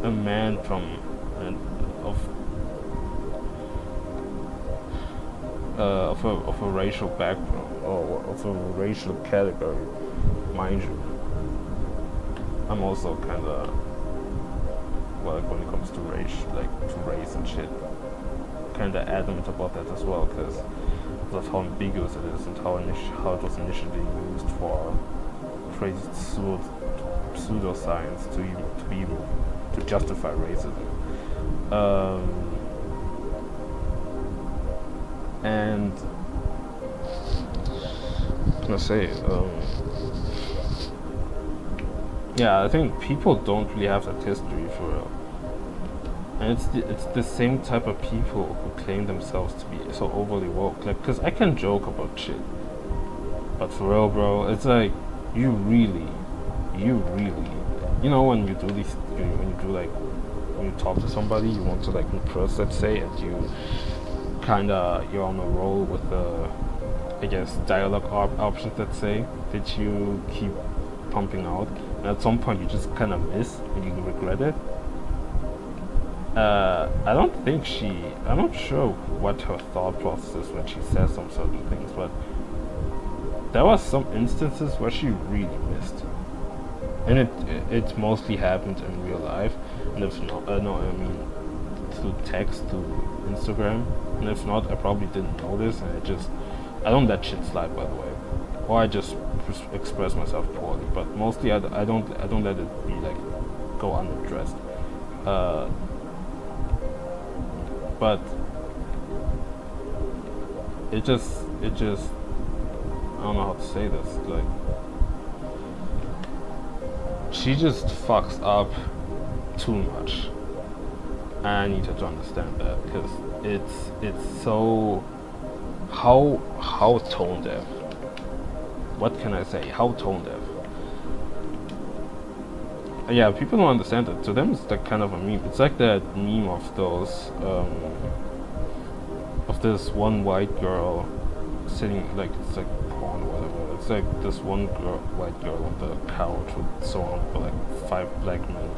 a man of a racial background or of a racial category, mind you. I'm also kind of, well, like when it comes to race and shit, kind of adamant about that as well, because of how ambiguous it is and how it was initially used for crazy pseudoscience to justify racism. And I'm gonna say, yeah, I think people don't really have that history for real. And it's the same type of people who claim themselves to be so overly woke. Like, cause I can joke about shit, but for real, bro, it's like you really, you know, when you do these, when you talk to somebody, you want to like impress, let's say, and you're on a roll with the, I guess, dialogue options, let's say, that you keep pumping out, and at some point you just kind of miss and you regret it. I'm not sure what her thought process is when she says some certain things, but there was some instances where she really missed. And it mostly happened in real life, and if not, through text, through Instagram, and if not, I probably didn't notice, and I don't let shit slide, by the way, or I just express myself poorly, but mostly I don't let it be like go unaddressed. But it just I don't know how to say this, like she just fucks up too much. I need her to understand that, because it's so how tone deaf. What can I say? How tone deaf. Yeah, people don't understand it. To them, it's like kind of a meme. It's like that meme of those, of this one white girl sitting, like, it's like porn or whatever. It's like this one girl, white girl on the couch with surrounded by like 5 black men.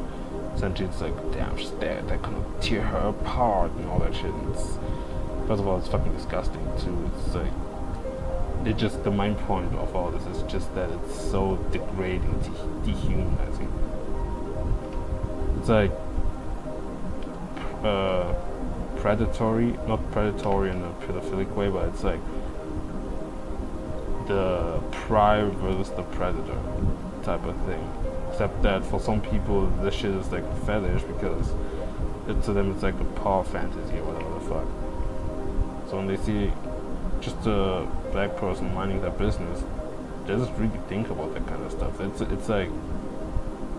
Essentially, it's like, damn, she's dead. They're gonna tear her apart and all that shit. And it's, first of all, it's fucking disgusting too. It's like, it just, the main point of all this is just that it's so degrading, dehumanizing. It's like predatory, not predatory in a pedophilic way, but it's like the prey versus the predator type of thing. Except that for some people, this shit is like a fetish because to them it's like a power fantasy or whatever the fuck. So when they see just a black person minding their business, they just really think about that kind of stuff. It's like,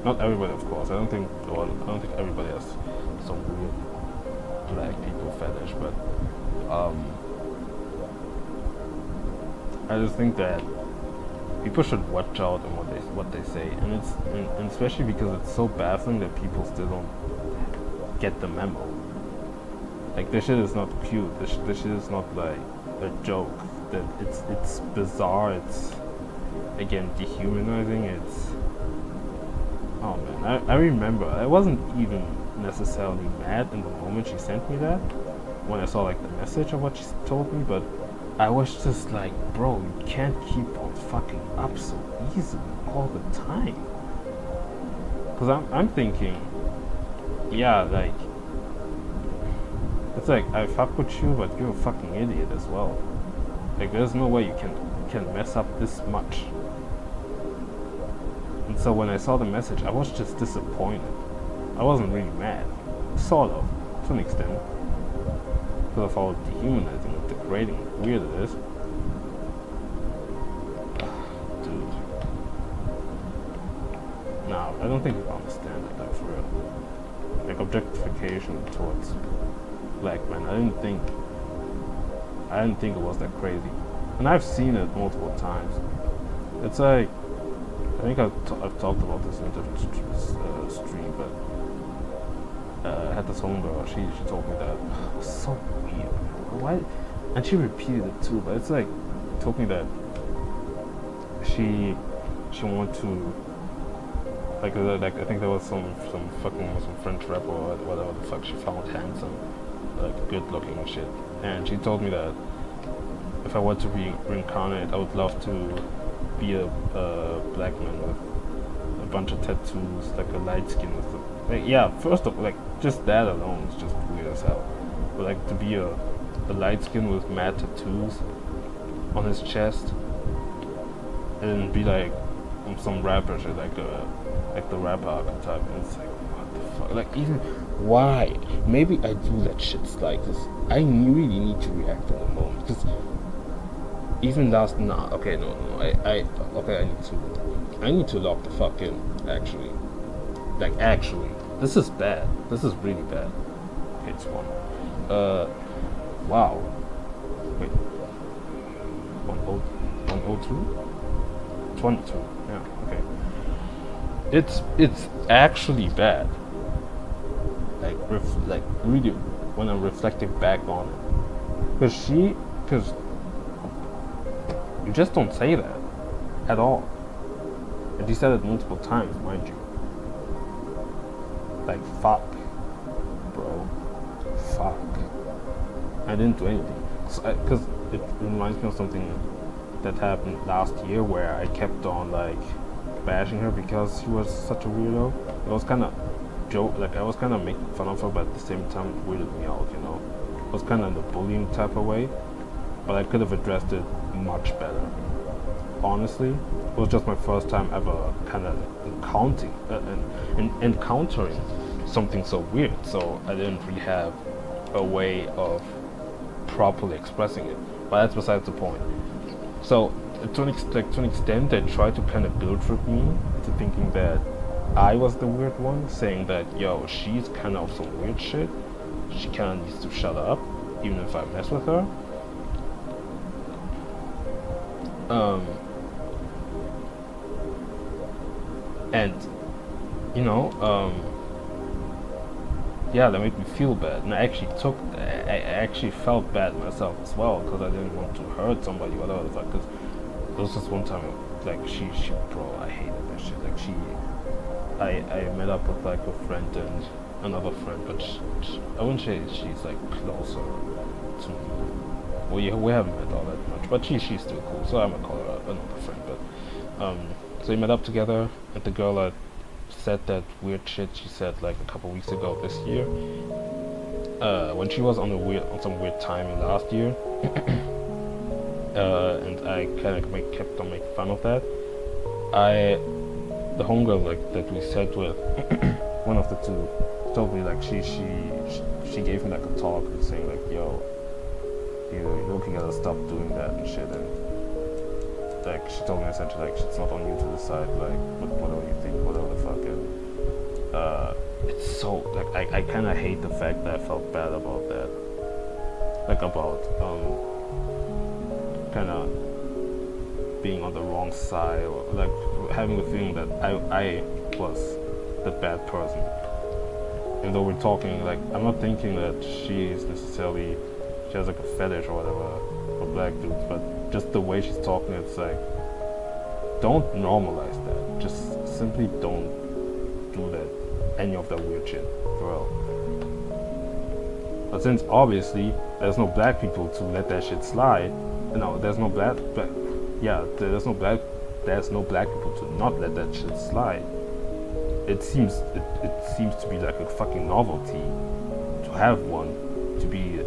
not everybody, of course. I don't think everybody has some weird black people fetish, but I just think that people should watch out on what they say, and especially because it's so baffling that people still don't get the memo. Like, this shit is not cute. This shit is not like a joke. That it's bizarre. It's, again, dehumanizing. It's, oh man, I remember I wasn't even necessarily mad in the moment she sent me that, when I saw like the message of what she told me, but I was just like, bro, you can't keep on fucking up so easily all the time. Cause I'm thinking, yeah, like, it's like, I fuck with you, but you're a fucking idiot as well. Like, there's no way you can mess up this much. And so when I saw the message, I was just disappointed. I wasn't really mad, sort of, to an extent, because of how dehumanizing and degrading and weird it is. Dude. No, I don't think you understand it, like, for real. Like, objectification towards black men, I didn't think it was that crazy. And I've seen it multiple times. It's like, I think I've talked about this in a different stream, but I had this homegirl, she told me that it was so weird. Why? And she repeated it too, but it's like, told me that she wanted to, like I think there was some French rapper or whatever the fuck she found handsome, like good looking and shit. And she told me that if I were to reincarnate, I would love to be a black man with a bunch of tattoos, like a light skin with like, yeah, first of all, like, just that alone is just weird as hell. But like, to be a light skin with mad tattoos on his chest, and be like some rapper shit, like the rapper archetype, and it's like, what the fuck? Like, even why? Maybe I do let shits like this. I really need to react in the moment, because even last I need to lock the fuck in, actually. Like, actually, this is bad. This is really bad. Okay, it's one. Wow. Wait. 102? 22. Yeah, okay. It's actually bad. Like, really, when I'm reflecting back on it. Because you just don't say that at all. And you said it multiple times, mind you. Like, fuck, bro. Fuck. I didn't do anything. Because it reminds me of something that happened last year where I kept on, like, bashing her because she was such a weirdo. It was kind of I was kind of making fun of her, but at the same time it weirded me out, you know. It was kind of in the bullying type of way, but I could have addressed it much better. Honestly, it was just my first time ever kind of encountering something so weird, so I didn't really have a way of properly expressing it. But that's besides the point. So to an extent, they tried to kind of guilt trip me into thinking that I was the weird one, saying that, yo, she's kind of some weird shit. She kind of needs to shut up, even if I mess with her. And you know, yeah, that made me feel bad, and I actually felt bad myself as well, because I didn't want to hurt somebody, whatever the fuck, because there was just one time, like, bro, I hated that shit, like, I met up with, like, a friend and another friend, but I wouldn't say she's, like, closer to me. We haven't met all that much, but she's still cool, so I'm gonna call her another friend, but, so we met up together, and the girl that said that weird shit she said like a couple weeks ago this year, when she was on some weird timing last year, and I kind of kept on making fun of that. The homegirl like that we sat with, one of the two, told me like she gave me like a talk and saying like, yo, you really gotta stop doing that and shit, and like she told me essentially like it's not on you to decide like whatever you think, whatever the fuck, and it's so like I kind of hate the fact that I felt bad about that, like about kind of being on the wrong side, or like having the feeling that I was the bad person. Even though we're talking, like I'm not thinking that she has like a fetish or whatever for black dudes, but just the way she's talking, it's like, don't normalize that. Just simply don't do that, any of that weird shit, for real. But since obviously there's no black people to let that shit slide, there's no black people to not let that shit slide. It seems to be like a fucking novelty to have one, to be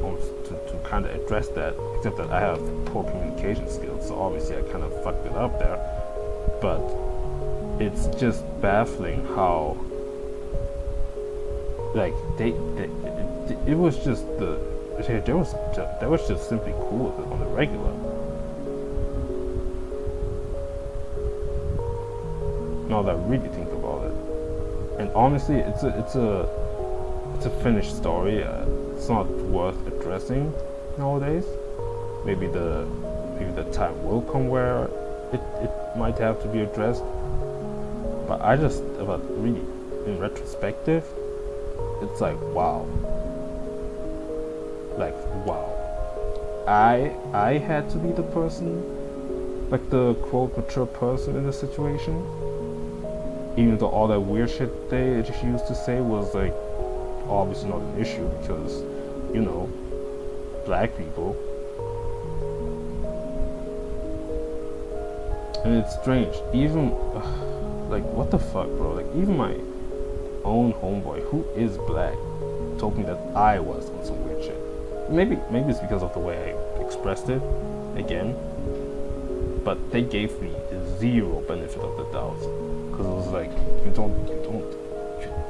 to kind of address that, except that I have poor communication skills, so obviously I kind of fucked it up there. But it's just baffling how like it was just that was just simply cool with it on the regular. Now that I really think about it, and honestly, it's a finished story. It's not worth addressing nowadays. Maybe the time will come where it might have to be addressed. But really, in retrospective, it's like wow. Like wow. I had to be the person, like the quote mature person in the situation. Even though all that weird shit she used to say was like obviously not an issue, because black people. And it's strange, even like what the fuck, bro, like even my own homeboy who is black told me that I was on some weird shit. Maybe it's because of the way I expressed it again, but they gave me zero benefit of the doubt, because it was like, you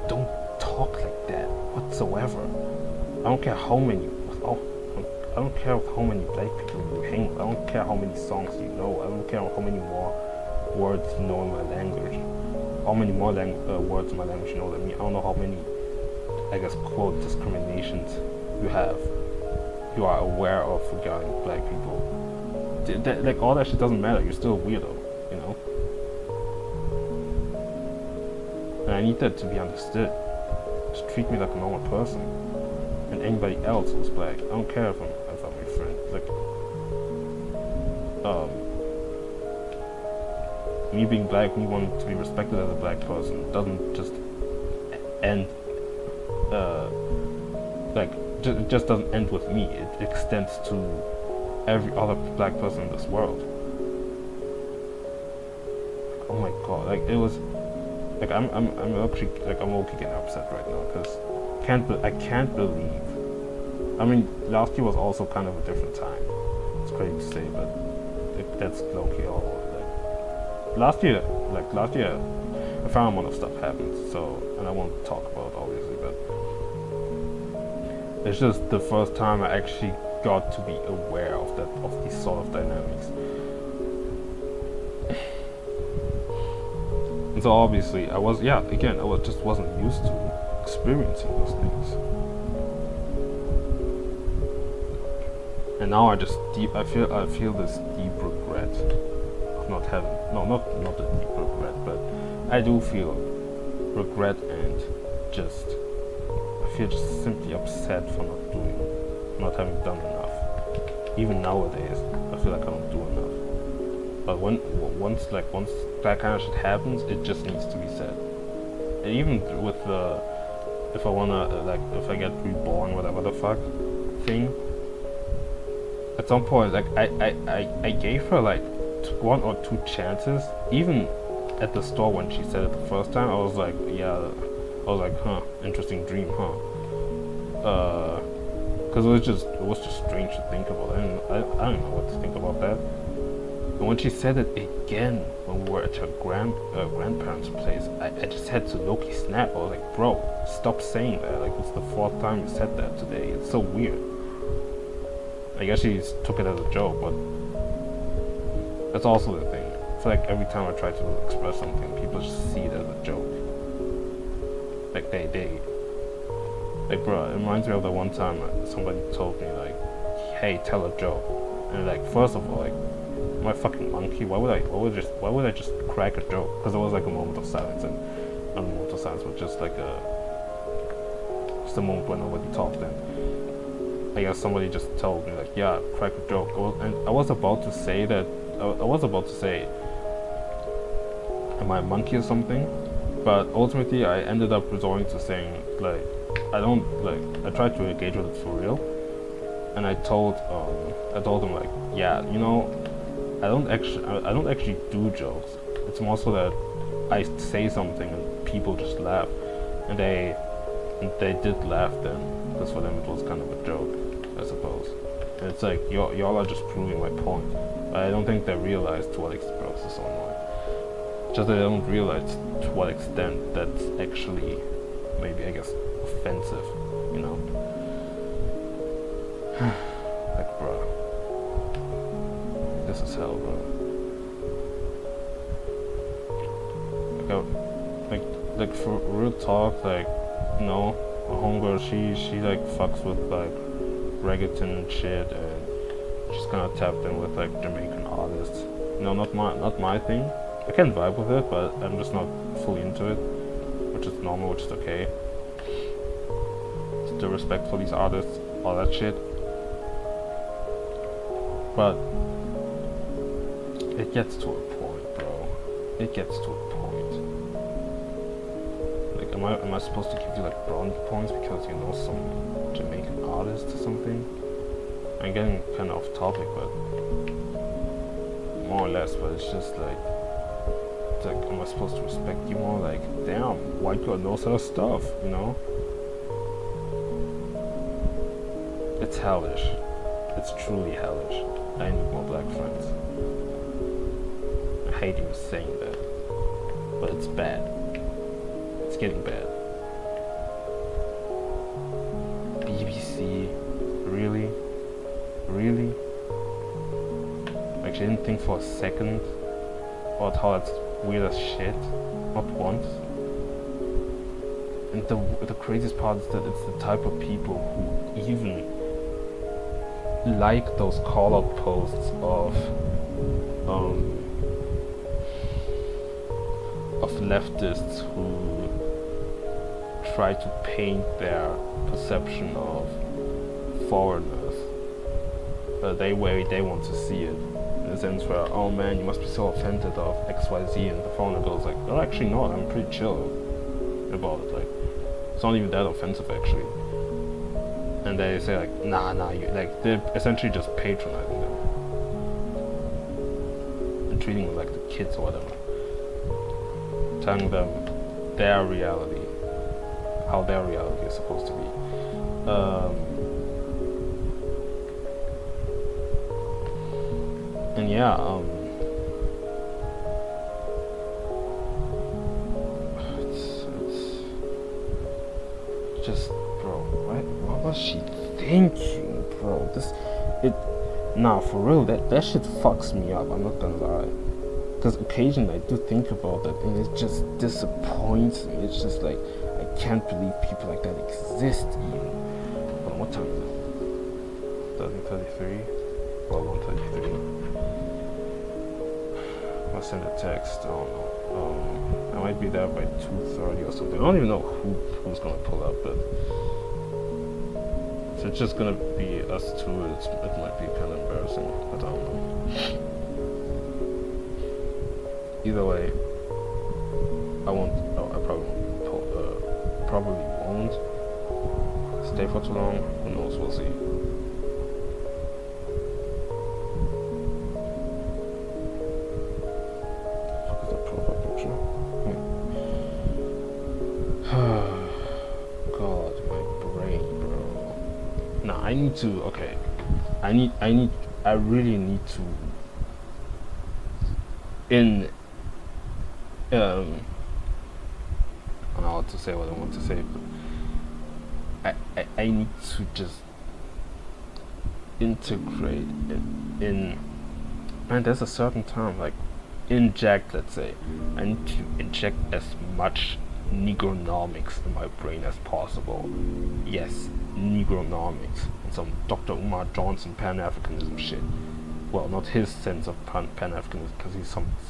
don't talk like that whatsoever. I don't care how many black people you hang with. I don't care how many songs you know. I don't care how many more words you know in my language. How many more words in my language you know than me. I don't know how many, I guess, quote, discriminations you are aware of regarding black people. Like all that shit doesn't matter. You're still a weirdo, And I need that to be understood. Just treat me like a normal person. And anybody else who's black. I don't care if I'm your friend. Like, me being black, me wanting to be respected as a black person doesn't just end, it just doesn't end with me. It extends to every other black person in this world. Oh my god, like it was, like I'm actually, like I'm okay getting upset right now, because I can't believe. I mean, last year was also kind of a different time. It's crazy to say, but that's low-key all. Last year, a fair amount of stuff happened. So, and I won't talk about it obviously, but it's just the first time I actually got to be aware of these sort of dynamics. And so obviously, I just wasn't used to experiencing those things. And now I feel this deep regret of not having, not a deep regret, but I do feel regret and just I feel just simply upset for not having done enough. Even nowadays, I feel like I don't do enough. But once that kind of shit happens, it just needs to be said. And even with the if I get reborn, whatever the fuck thing. At some point, like I gave her like 1 or 2 chances. Even at the store when she said it the first time, I was like, yeah, I was like, huh, interesting dream, huh? Because it was just strange to think about. I don't know what to think about that. And when she said it again when we were at her grandparents' place, I just had to low-key snap. I was like, bro, stop saying that. Like, it's the 4th time you said that today. It's so weird. I guess she took it as a joke, but that's also the thing. I feel like every time I try to express something, people just see it as a joke. Like like, bro, it reminds me of the one time somebody told me, like, hey, tell a joke. And like, first of all, like, am I fucking monkey? Why would I just crack a joke? Because it was like a moment of silence, and not a moment of silence, but just like just a moment when nobody talked. And I guess somebody just told me, like, yeah, crack a joke. And I was about to say that. I was about to say, am I a monkey or something? But ultimately, I ended up resorting to saying, like, I tried to engage with it for real. And I told him, like, yeah, you know, I don't actually do jokes. It's more so that I say something and people just laugh, and they did laugh then, because for them it was kind of a joke, I suppose. And it's like, y'all are just proving my point. I don't think they realize to what extent, bro, this is so annoying. Just that they don't realize to what extent that's actually, maybe, I guess, offensive, you know? Like, bro, this is hell, bro. Like for real talk, like, you know, my homegirl, she like fucks with like reggaeton and shit, and she's kind of tapped in with like Jamaican artists. You know, not my thing. I can vibe with it, but I'm just not fully into it, which is normal, which is okay. Still respect for these artists, all that shit. But it gets to a point, bro. It gets to a point. Like, am I supposed to give you like brownie points because you know some Jamaican artist or something? I'm getting kind of off topic, but more or less. But it's just like, am I supposed to respect you more? Like, damn, white girl knows her stuff, you know? It's hellish. It's truly hellish. I need more black friends. I hate even saying that, but it's bad. It's getting bad. BBC, really? Really? Like, she didn't think for a second about how that's weird as shit. Not once. And the craziest part is that it's the type of people who even like those call-out posts of leftists who try to paint their perception of foreigners the way they want to see it, in the sense where, oh man, you must be so offended of XYZ, and the foreigner goes like, oh, actually not, I'm pretty chill about it, like, it's not even that offensive actually. And they say like, nah, you, like, they're essentially just patronizing them and treating them like the kids or whatever, telling them their reality, how their reality is supposed to be. And yeah, it's just, bro, what was she thinking, bro? Nah, for real, that shit fucks me up, I'm not gonna lie. Because occasionally I do think about that, and it just disappoints me. It's just like, I can't believe people like that exist even. Hold on, what time is it? 13:33? Well, 1:33. gonna send a text. I don't know. I might be there by 2:30 or something. I don't even know who's gonna pull up, but if it's just gonna be us two, it might be kind of embarrassing. But I don't know. Either way, I probably won't stay for too long. Who knows? We'll see. Look at that profile picture. God, my brain, bro. Nah, I need to. Okay, I really need to. I don't know how to say what I want to say, but I need to just integrate it in. Man, there's a certain term, like inject, let's say. I need to inject as much Negronomics in my brain as possible. Yes, Negronomics. And some Dr. Umar Johnson Pan-Africanism shit. Well, not his sense of Pan-Africanism, because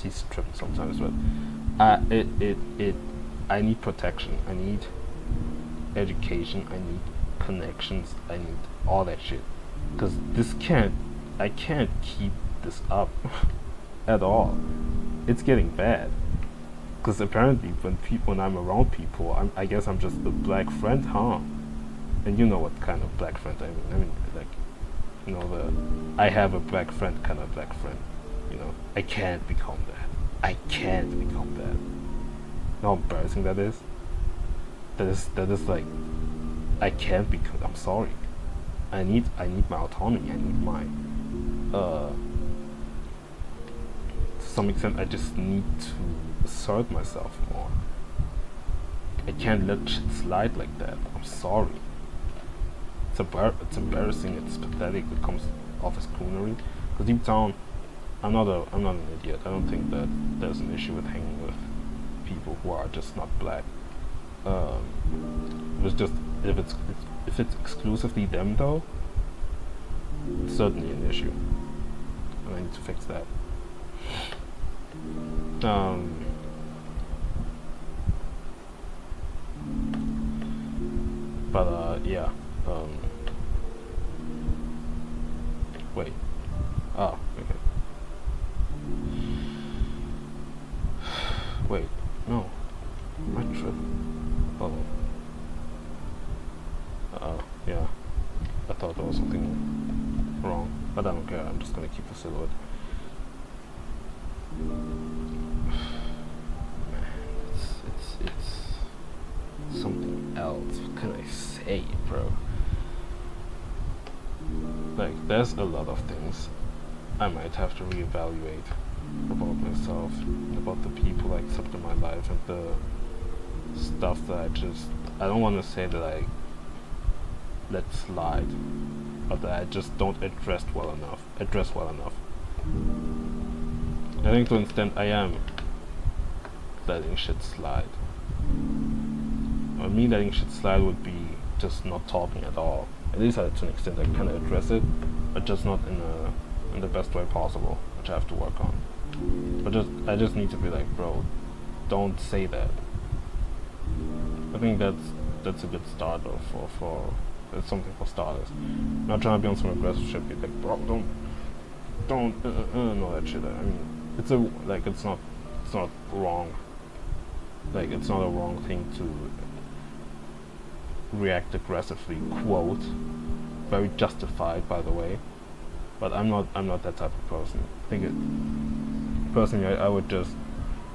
he's tripping sometimes, but I need protection, I need education, I need connections, I need all that shit. Because I can't keep this up at all. It's getting bad. Because apparently when I'm around people, I guess I'm just the black friend, huh? And you know what kind of black friend I mean. I mean, like, you know, I have a black friend kind of black friend. You know, I can't become that. I can't become that. You know how embarrassing that is? That is like, I can't become. I'm sorry. I need my autonomy. I need my to some extent. I just need to assert myself more. I can't let shit slide like that. I'm sorry. It's embarrassing. It's pathetic. It comes off as coonery. Because deep down, I'm not an idiot. I don't think that there's an issue with hanging with people who are just not black. It's just if it's exclusively them though, it's certainly an issue, and I need to fix that. Yeah. Wait. Oh, okay. Wait. No. My trip. Oh. Yeah. I thought there was something wrong, but I don't care. I'm just gonna keep the silhouette. It's something else. What can I say, bro? Like, there's a lot of things I might have to reevaluate about myself, about the people I accept in my life, and the stuff that I don't want to say that I let slide, but that I just don't address well enough. I think to an extent I am letting shit slide. Or me letting shit slide would be just not talking at all. At least to an extent I kind of address it, but just not in the best way possible, which I have to work on. But I just need to be like, bro, don't say that. I think that's a good start for it's something for starters. I'm not trying to be on some aggressive shit. Be like, bro, don't know that shit. I mean, it's not wrong. Like, it's not a wrong thing to react aggressively. Quote, very justified, by the way. But I'm not that type of person. Personally, I would just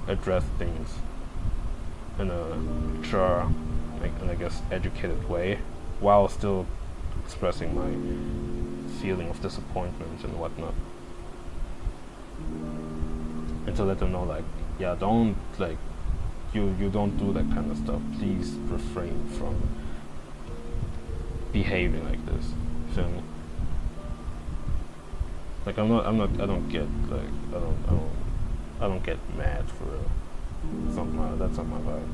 address things in a mature, and I guess educated way, while still expressing my feeling of disappointment and whatnot. And to let them know, like, yeah, don't, like, you don't do that kind of stuff. Please refrain from behaving like this. Feel me? Like, I don't get mad for real. That's not my vibe.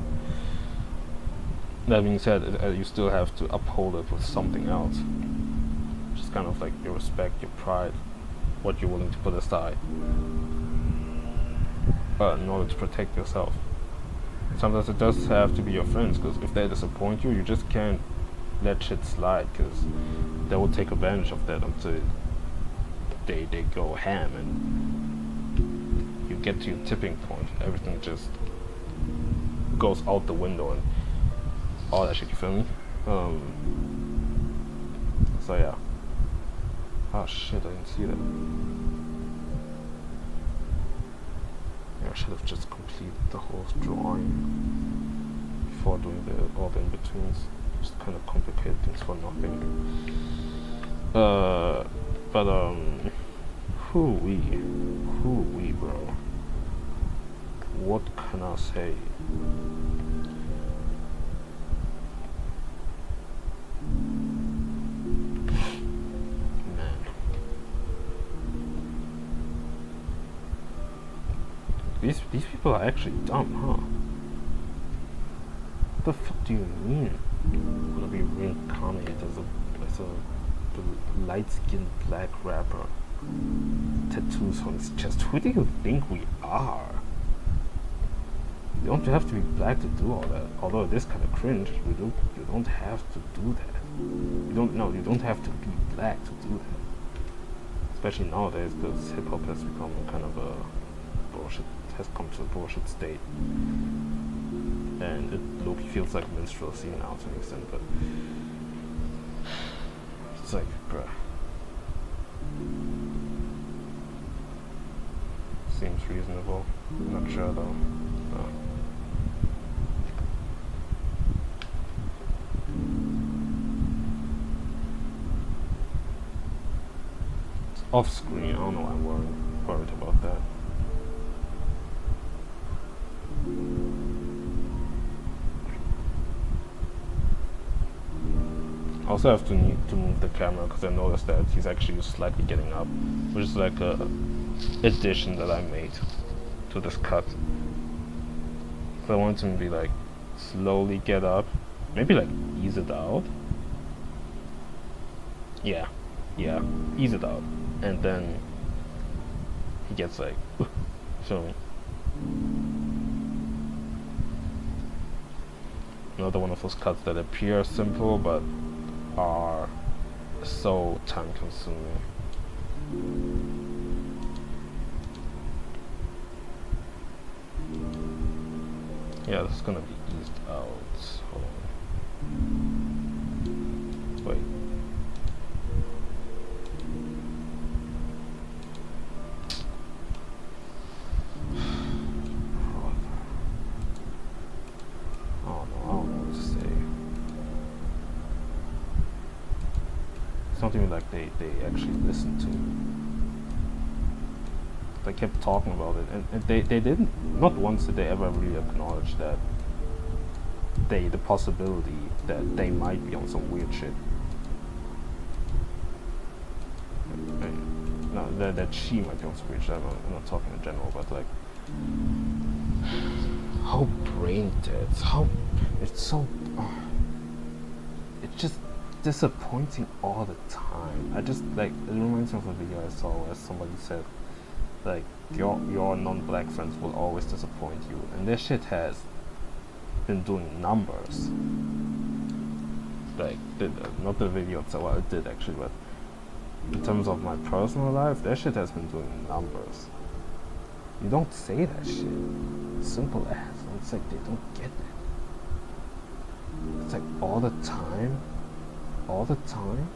That being said, you still have to uphold it with something else. Just kind of like your respect, your pride, what you're willing to put aside. in order to protect yourself. Sometimes it does have to be your friends, because if they disappoint you, you just can't let shit slide, because they will take advantage of that until they go ham, and you get to your tipping point. Everything just goes out the window and all that shit, you feel me? So yeah. Oh shit, I didn't see that. Yeah, I should have just completed the whole drawing before doing all the in-betweens. Just kind of complicated things for nothing. But hoo-wee, bro. What can I say? Man. These people are actually dumb, huh? What the fuck do you mean? Gonna be reincarnated as a light-skinned black rapper, tattoos on his chest. Who do you think we are? You don't have to be black to do all that. Although it is kind of cringe. You don't have to do that. You don't have to be black to do that. Especially nowadays, because hip hop has become kind of a bullshit. Has come to a bullshit state. And it low-key feels like minstrelsy now to an extent, but it's like, bruh. Seems reasonable. I'm not sure though. It's off screen. I don't know why I'm worried about that. I also have to need to move the camera because I noticed that he's actually slightly getting up, which is like a addition that I made to this cut. So I want him to be like slowly get up, maybe like ease it out. Yeah, ease it out, and then he gets like, so. Another one of those cuts that appear simple but are so time consuming. Yeah, this is gonna be eased out. Hold on. Wait. Something like they actually listened to. They kept talking about it, and they didn't, not once did they ever really acknowledge that the possibility that they might be on some weird shit. No, that she might be on some weird shit. I'm not talking in general, but like how brain dead, it's so it's just disappointing all the time. I just like, it reminds me of a video I saw where somebody said like your non-black friends will always disappoint you, and this shit has been doing numbers. Like not the video itself, well it did actually, but in terms of my personal life, that shit has been doing numbers. You don't say that shit. Simple as. It's like they don't get it. It's like all the time. All the time?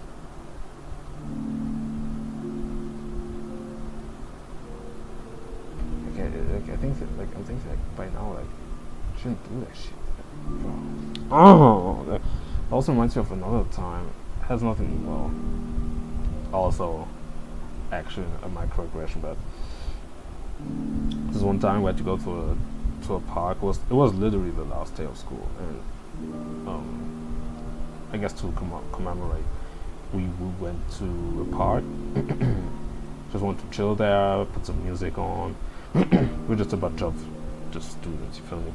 I think that by now, like, shouldn't do that shit. Oh, that also reminds me of another time. Has nothing, well, also, actually a microaggression, but this one time we had to go to a park. It was literally the last day of school, and I guess to commemorate, we went to a park. Just wanted to chill there, put some music on. We're just a bunch of just students, you feel me?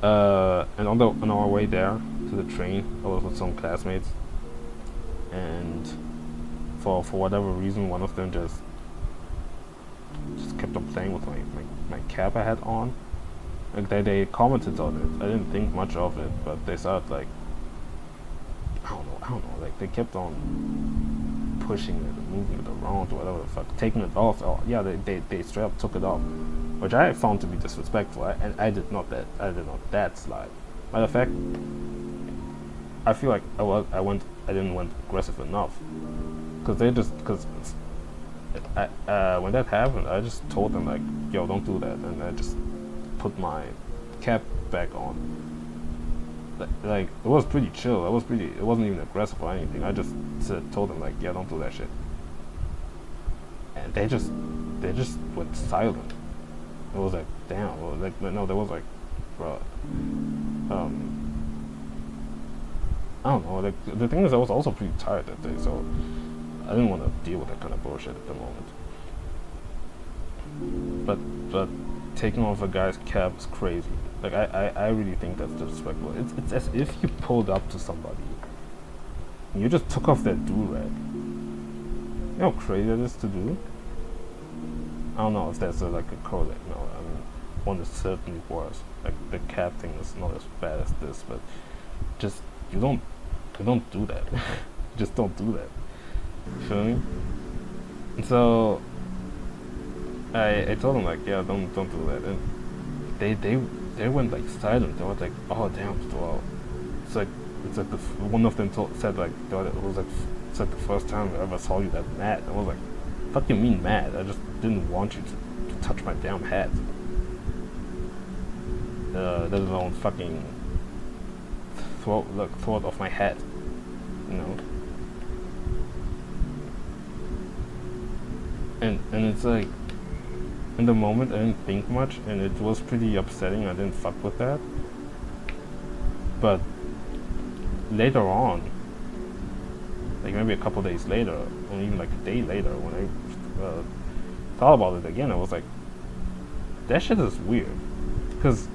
And on our way there to the train, I was with some classmates, and for whatever reason, one of them just just kept on playing with my cap I had on. Like they commented on it. I didn't think much of it, but they started like I don't know, like they kept on pushing it and moving it around or whatever the fuck, taking it off. Oh yeah, they straight up took it off, which I found to be disrespectful, and I did not that slide. Matter of fact, I feel like I didn't went aggressive enough, because when that happened, I just told them like, yo, don't do that, and I just put my cap back on. Like it was pretty chill. It wasn't even aggressive or anything. I just told them like, yeah, don't do that shit, and they just went silent. It was like, damn. Well, like no, there was like, bro. I don't know. Like the thing is, I was also pretty tired that day, so I didn't want to deal with that kind of bullshit at the moment. But taking off a guy's cap is crazy. Like I really think that's disrespectful. It's as if you pulled up to somebody and you just took off their do-rag. You know how crazy that is to do? I don't know if that's like a correlate. No, I mean, one is certainly worse. Like the cap thing is not as bad as this, but just you don't do that. Just don't do that. You feel me? And so I told them like, yeah, don't do that, and they went like silent. They were like, oh damn, well, it's like one of them said like, it was like it's like the first time I ever saw you that mad. I was like, fuck you mean mad? I just didn't want you to touch my damn head. Let alone fucking throw it off my head, you know. And it's like, in the moment I didn't think much, and it was pretty upsetting. I didn't fuck with that. But later on, like maybe a couple days later, or even like a day later, when I thought about it again, I was like, that shit is weird. Because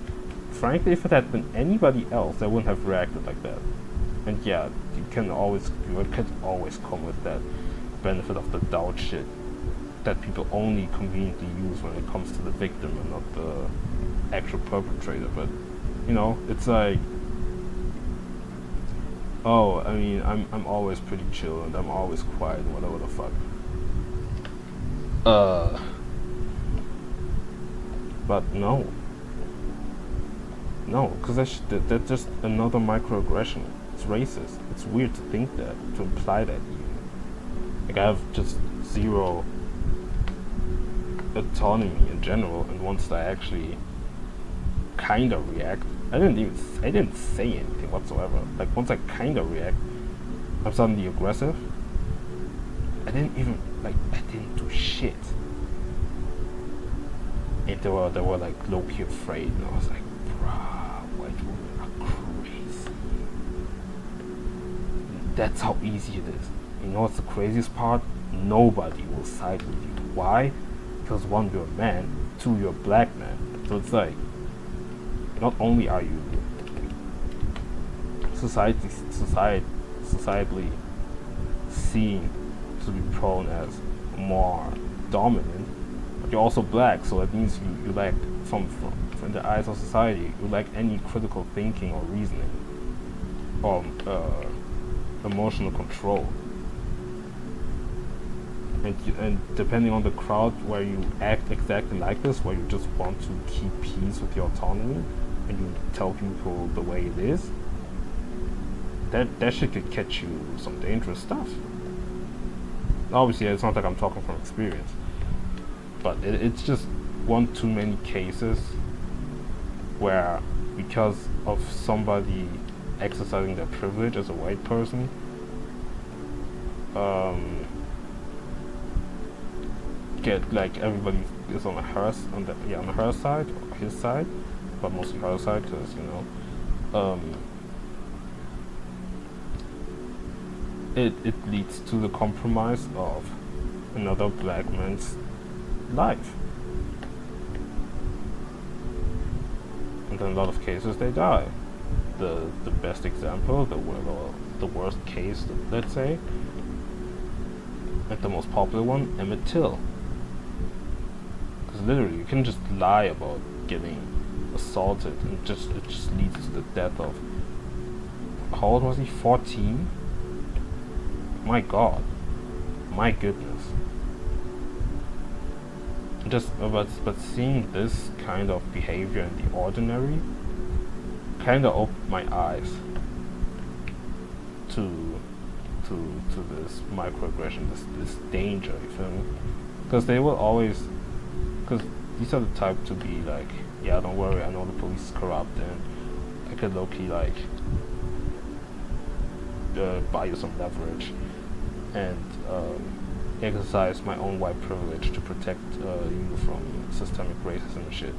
frankly, if it had been anybody else, I wouldn't have reacted like that. And yeah, you can always come with that benefit of the doubt shit that people only conveniently use when it comes to the victim and not the actual perpetrator. But you know, it's like, oh, I mean, I'm always pretty chill and I'm always quiet, whatever the fuck. But no, because that's just another microaggression. It's racist. It's weird to think that, to imply that even. Like I have just zero autonomy in general, and once I actually kinda react, I didn't say anything whatsoever. Like once I kinda react, I'm suddenly aggressive. I didn't do shit. And they were like low-key afraid, and I was like, bruh, white women are crazy. That's how easy it is. You know what's the craziest part? Nobody will side with you. Why? Because one, you're a man, two, you're a black man. So it's like, not only are you societally seen to be prone as more dominant, but you're also black, so that means you lack, from the eyes of society, you lack any critical thinking or reasoning, or emotional control. And depending on the crowd where you act exactly like this, where you just want to keep peace with your autonomy, and you tell people the way it is, that shit could catch you some dangerous stuff. Obviously, it's not like I'm talking from experience, but it's just one too many cases where, because of somebody exercising their privilege as a white person, get like everybody is on her side, or his side, but mostly her side, because you know, it leads to the compromise of another black man's life, and in a lot of cases they die. The best example, the worst case, let's say, and the most popular one, Emmett Till. Because literally, you can just lie about getting assaulted, and it just leads to the death of. How old was he? 14. My God, my goodness. But seeing this kind of behavior in the ordinary kind of opened my eyes to this microaggression, this danger, you feel me? Because they will always, because these are the type to be like, yeah, don't worry, I know the police is corrupt, and I could low-key like buy you some leverage and exercise my own white privilege to protect you from systemic racism and shit.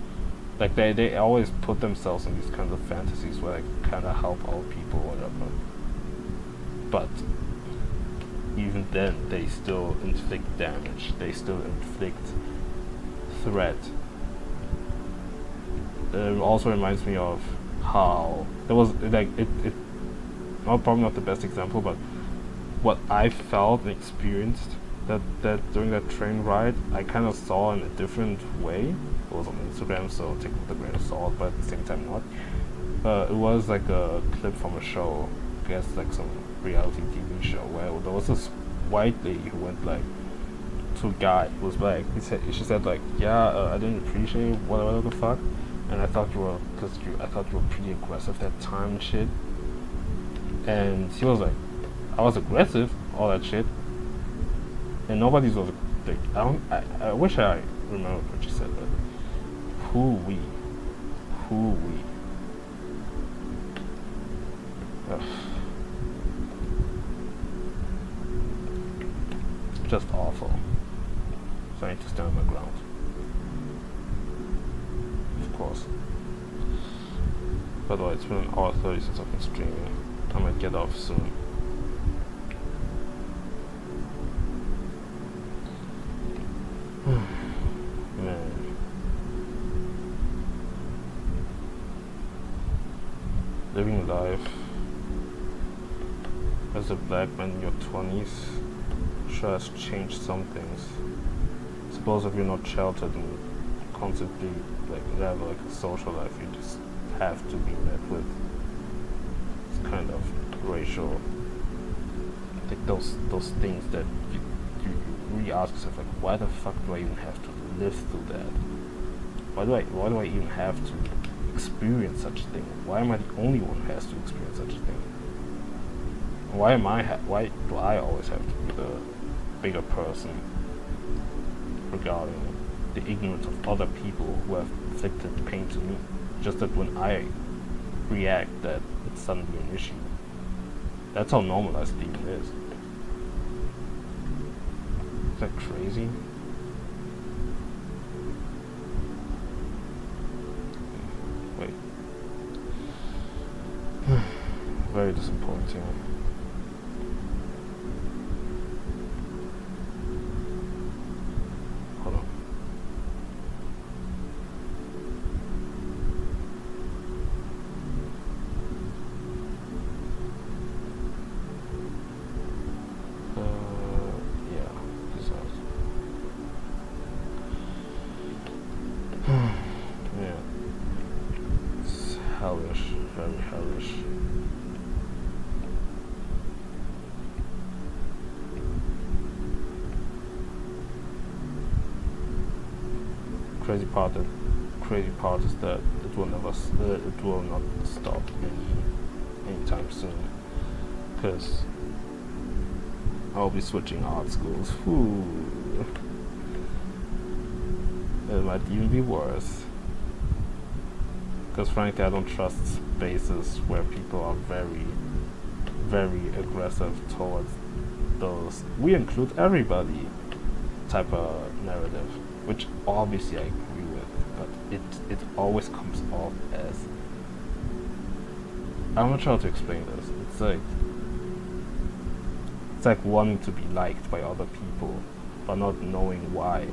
Like they always put themselves in these kinds of fantasies where they kind of help all people or whatever. But even then, they still inflict damage. They still inflict threat. It also reminds me of how there was like it. Probably not the best example, but what I felt and experienced that during that train ride, I kind of saw in a different way. It was on Instagram, so take it with a grain of salt, but at the same time not. It was like a clip from a show, I guess like some reality TV show, where there was this white lady who went like to a guy who was black. She said like, yeah, I didn't appreciate whatever the fuck, and I thought you were pretty aggressive that time and shit. And he was like, I was aggressive, all that shit. And nobody's was like, I wish I remembered what she said, but who we? Ugh. Just awful. So I need to stand my ground. Of course. By the way, it's been an hour 30 since I've been streaming. I might get off soon. Man. Living life as a black man in your 20s sure has changed some things. Suppose if you're not sheltered and constantly have like a social life, you just have to be met with this kind of racial, like those things that you really ask yourself, like, why the fuck do I even have to live through that? Why do I even have to experience such a thing? Why am I the only one who has to experience such a thing? Why do I always have to be the bigger person regarding the ignorance of other people who have inflicted pain to me? Just that when I react, that it's suddenly an issue. That's how normalized it even is. Is that crazy? Wait. Very disappointing. Hold on. Yeah, it's hellish, very hellish. Crazy part is that it will not stop anytime soon, because I'll be switching art schools. Ooh. It might even be worse, because frankly I don't trust spaces where people are very, very aggressive towards those "we include everybody" type of narrative, which obviously I agree with, but it always comes off as, I'm not sure how to explain this. It's like wanting to be liked by other people, but not knowing why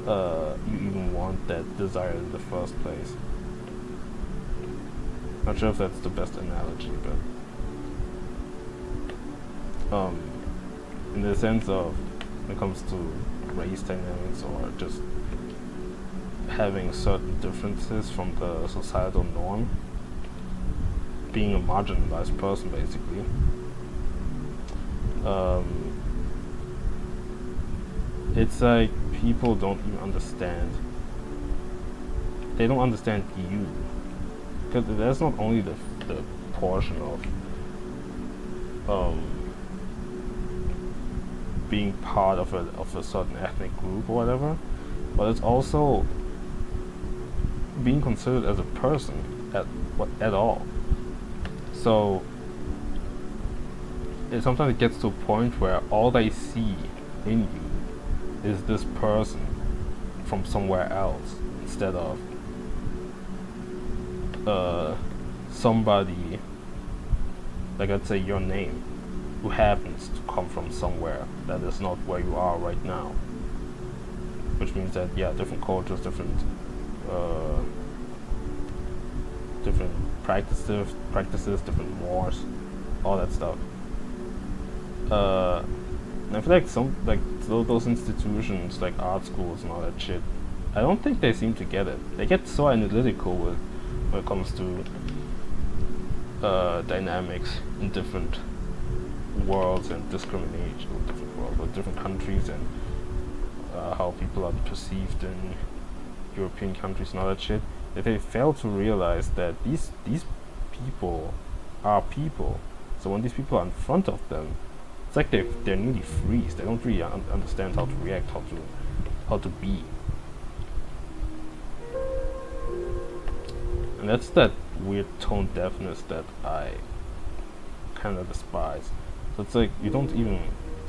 you even want that desire in the first place. Not sure if that's the best analogy, but in the sense of when it comes to race dynamics or just having certain differences from the societal norm, being a marginalized person basically. It's like people don't even understand. They don't understand you, because that's not only the portion of being part of a certain ethnic group or whatever, but it's also being considered as a person at all. So sometimes it gets to a point where all they see in you is this person from somewhere else, instead of somebody, like let's say your name, who happens to come from somewhere that is not where you are right now. Which means that, yeah, different cultures, different practices, different wars, all that stuff. And I feel like those institutions, like art schools and all that shit, I don't think they seem to get it. They get so analytical when it comes to dynamics in different worlds and discrimination with different worlds, with different countries, and how people are perceived in European countries and all that shit. That they fail to realize that these people are people. So when these people are in front of them, it's like they're nearly freeze. They don't really understand how to react, how to be. And that's that weird tone deafness that I kind of despise. So it's like you don't even.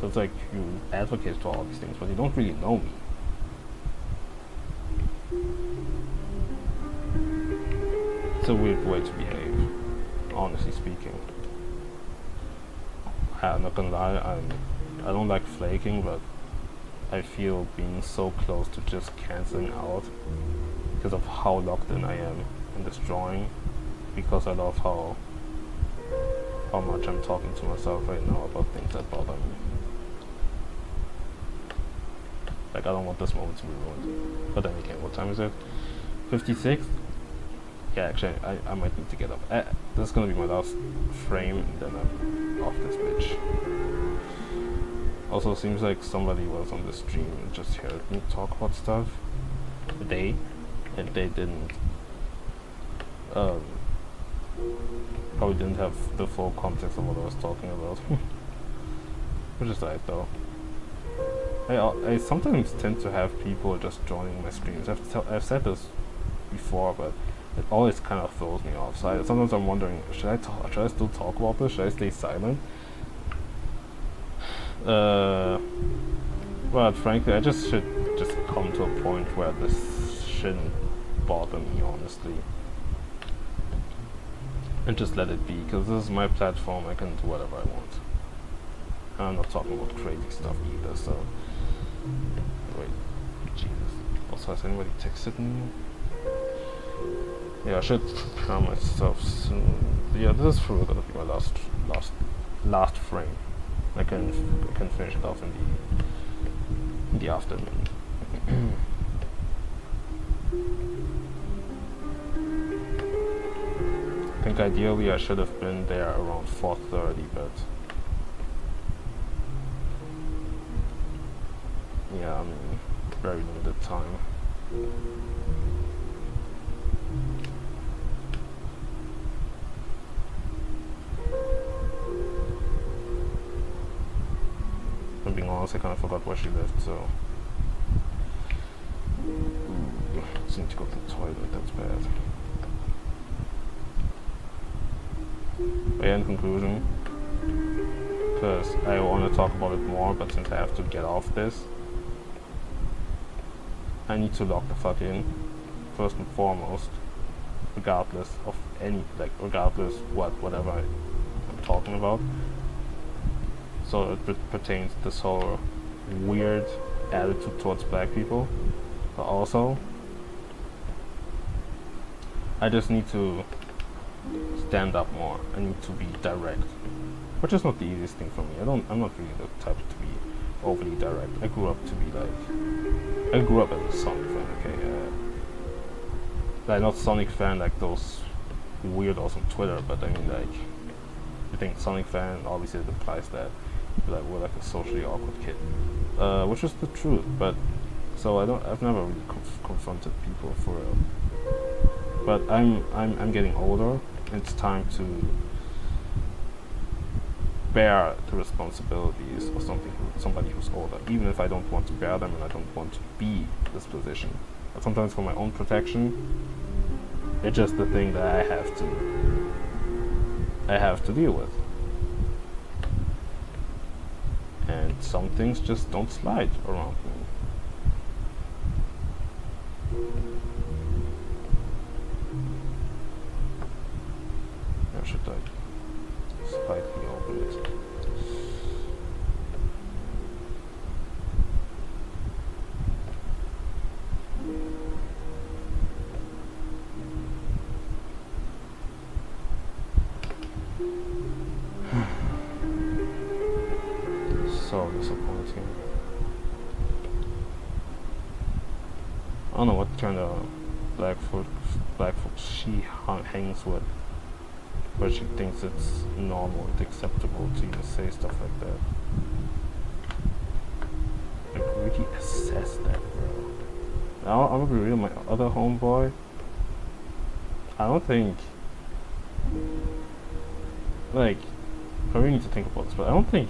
So it's like you advocate for all these things, but you don't really know me. It's a weird way to behave, honestly speaking. I'm not gonna lie, I don't like flaking, but I feel being so close to just cancelling out because of how locked in I am in this drawing, because I love how much I'm talking to myself right now about things that bother me. Like, I don't want this moment to be ruined. But then again, what time is it? 56? Yeah, actually, I might need to get up. This is gonna be my last frame, and then I'm off this bitch. Also, seems like somebody was on the stream and just heard me talk about stuff. And they didn't, probably didn't have the full context of what I was talking about. Which is right, though. I sometimes tend to have people just joining my streams. I've said this before, but it always kind of throws me off. So sometimes I'm wondering, should I still talk about this? Should I stay silent? But frankly, I just should just come to a point where this shouldn't bother me, honestly, and just let it be, because this is my platform. I can do whatever I want. I'm not talking about crazy stuff either, so... Wait, Jesus. Also, has anybody texted me? Yeah, I should prepare myself soon. Yeah, this is probably gonna be my last frame. I can finish it off in the afternoon. I think ideally I should have been there around 4:30, but yeah, I mean, very limited time. I'm being honest, I kind of forgot where she lived, so... Ooh, I need to go to the toilet, that's bad. But yeah, in conclusion, because I want to talk about it more, but since I have to get off this, I need to log the fuck in, first and foremost, regardless of regardless whatever I'm talking about. So it pertains to this whole weird attitude towards black people, but also, I just need to stand up more. I need to be direct, which is not the easiest thing for me. I'm not really the type to be overly direct. I grew up as a Sonic fan, okay? like not Sonic fan like those weirdos on Twitter, but I mean like, you think Sonic fan, obviously it implies that like we're like a socially awkward kid, which is the truth. But so I've never really confronted people for real. But I'm getting older, and it's time to bear the responsibilities of somebody who's older, even if I don't want to bear them and I don't want to be this position. But sometimes for my own protection, it's just the thing that I have to deal with. And some things just don't slide around me. Or should I slightly open it? So disappointing. I don't know what kind of black folks she hangs with, but she thinks it's normal and acceptable to even say stuff like that. Like, really assess that, bro. Now, I'm gonna be real, my other homeboy, I don't think, like, I really need to think about this, but I don't think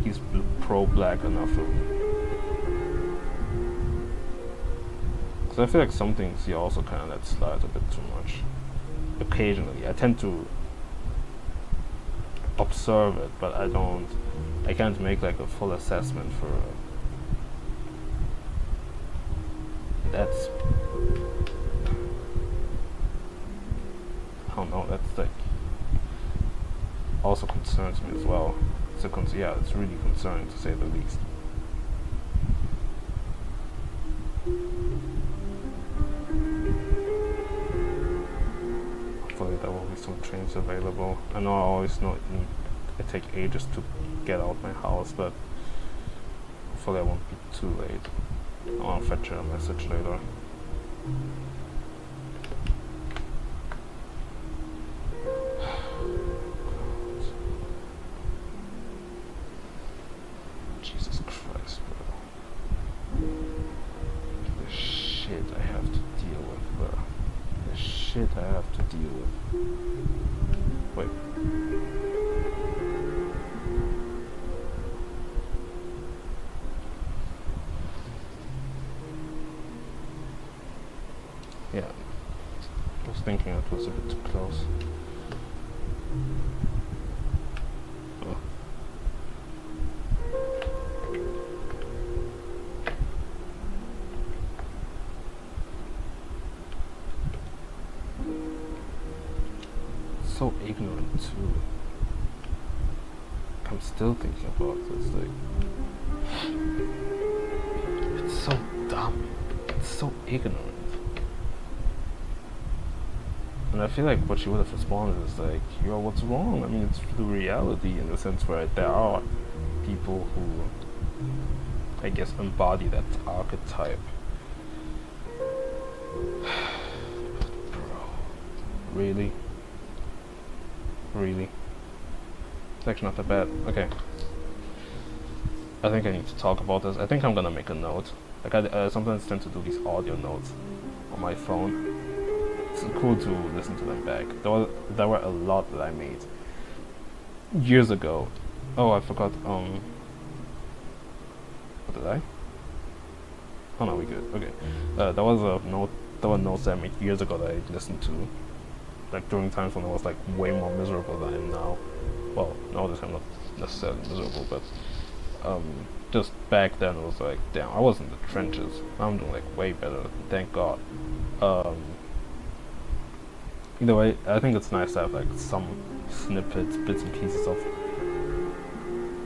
he's pro-black enough for me. Because I feel like some things he also kind of lets slide a bit too much. Occasionally, I tend to observe it, but I can't make like a full assessment for that's, I don't know, that's like also concerns me as well. Yeah, it's really concerning to say the least. Hopefully there will be some trains available. I know I always it take ages to get out my house, but hopefully I won't be too late. I'll fetch her a message later. Jesus Christ, bro. The shit I have to deal with, bro. The shit I have to deal with. Wait. Yeah. I was thinking it was a bit too close. Oh. So ignorant too. I'm still thinking about this thing. It's so dumb. It's so ignorant. And I feel like what she would have responded is like, yo, what's wrong? I mean, it's the reality in the sense where there are people who, I guess, embody that archetype. Bro, really? Really? It's actually not that bad. Okay. I think I need to talk about this. I think I'm gonna make a note. Like I sometimes tend to do these audio notes on my phone. It's cool to listen to them back. There were a lot that I made years ago. Oh, I forgot. What did I? Oh no, we good. Okay. There were notes that I made years ago that I listened to, like during times when I was like way more miserable than I am now. Well, nowadays I'm not necessarily miserable, but just back then it was like, damn, I was in the trenches. I'm doing like way better. Thank God. Either way, I think it's nice to have like some snippets, bits and pieces of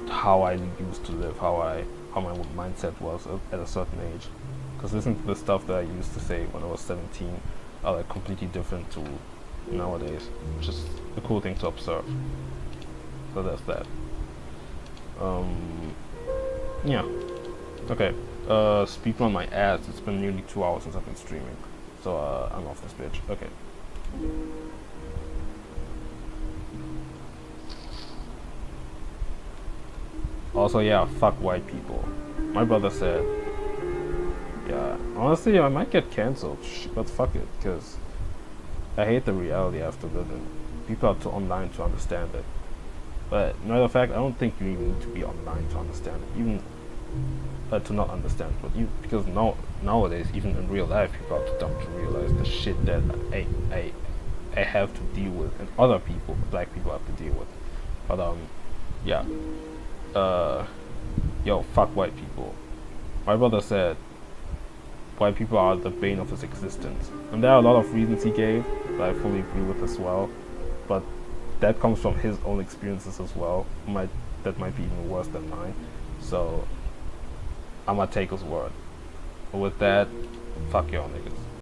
how I used to live, how my mindset was at a certain age. Because listening to the stuff that I used to say when I was 17 are like completely different to nowadays, which is a cool thing to observe. So that's that. Yeah. Okay, speedrun my ass. It's been nearly 2 hours since I've been streaming. So, I'm off this bitch. Okay. Also, yeah, fuck white people. My brother said, yeah, honestly, I might get cancelled, but fuck it, because I hate the reality I have to live in. People are too online to understand it. But, matter of fact, I don't think you even need to be online to understand it. Even to not understand what you, because nowadays, even in real life, people are too dumb to realize the shit that I have to deal with, and other people, black people, have to deal with. But yeah, yo, fuck white people. My brother said white people are the bane of his existence, and there are a lot of reasons he gave that I fully agree with as well. But that comes from his own experiences as well. That might be even worse than mine. So I'm gonna take his word. But with that, fuck y'all niggas.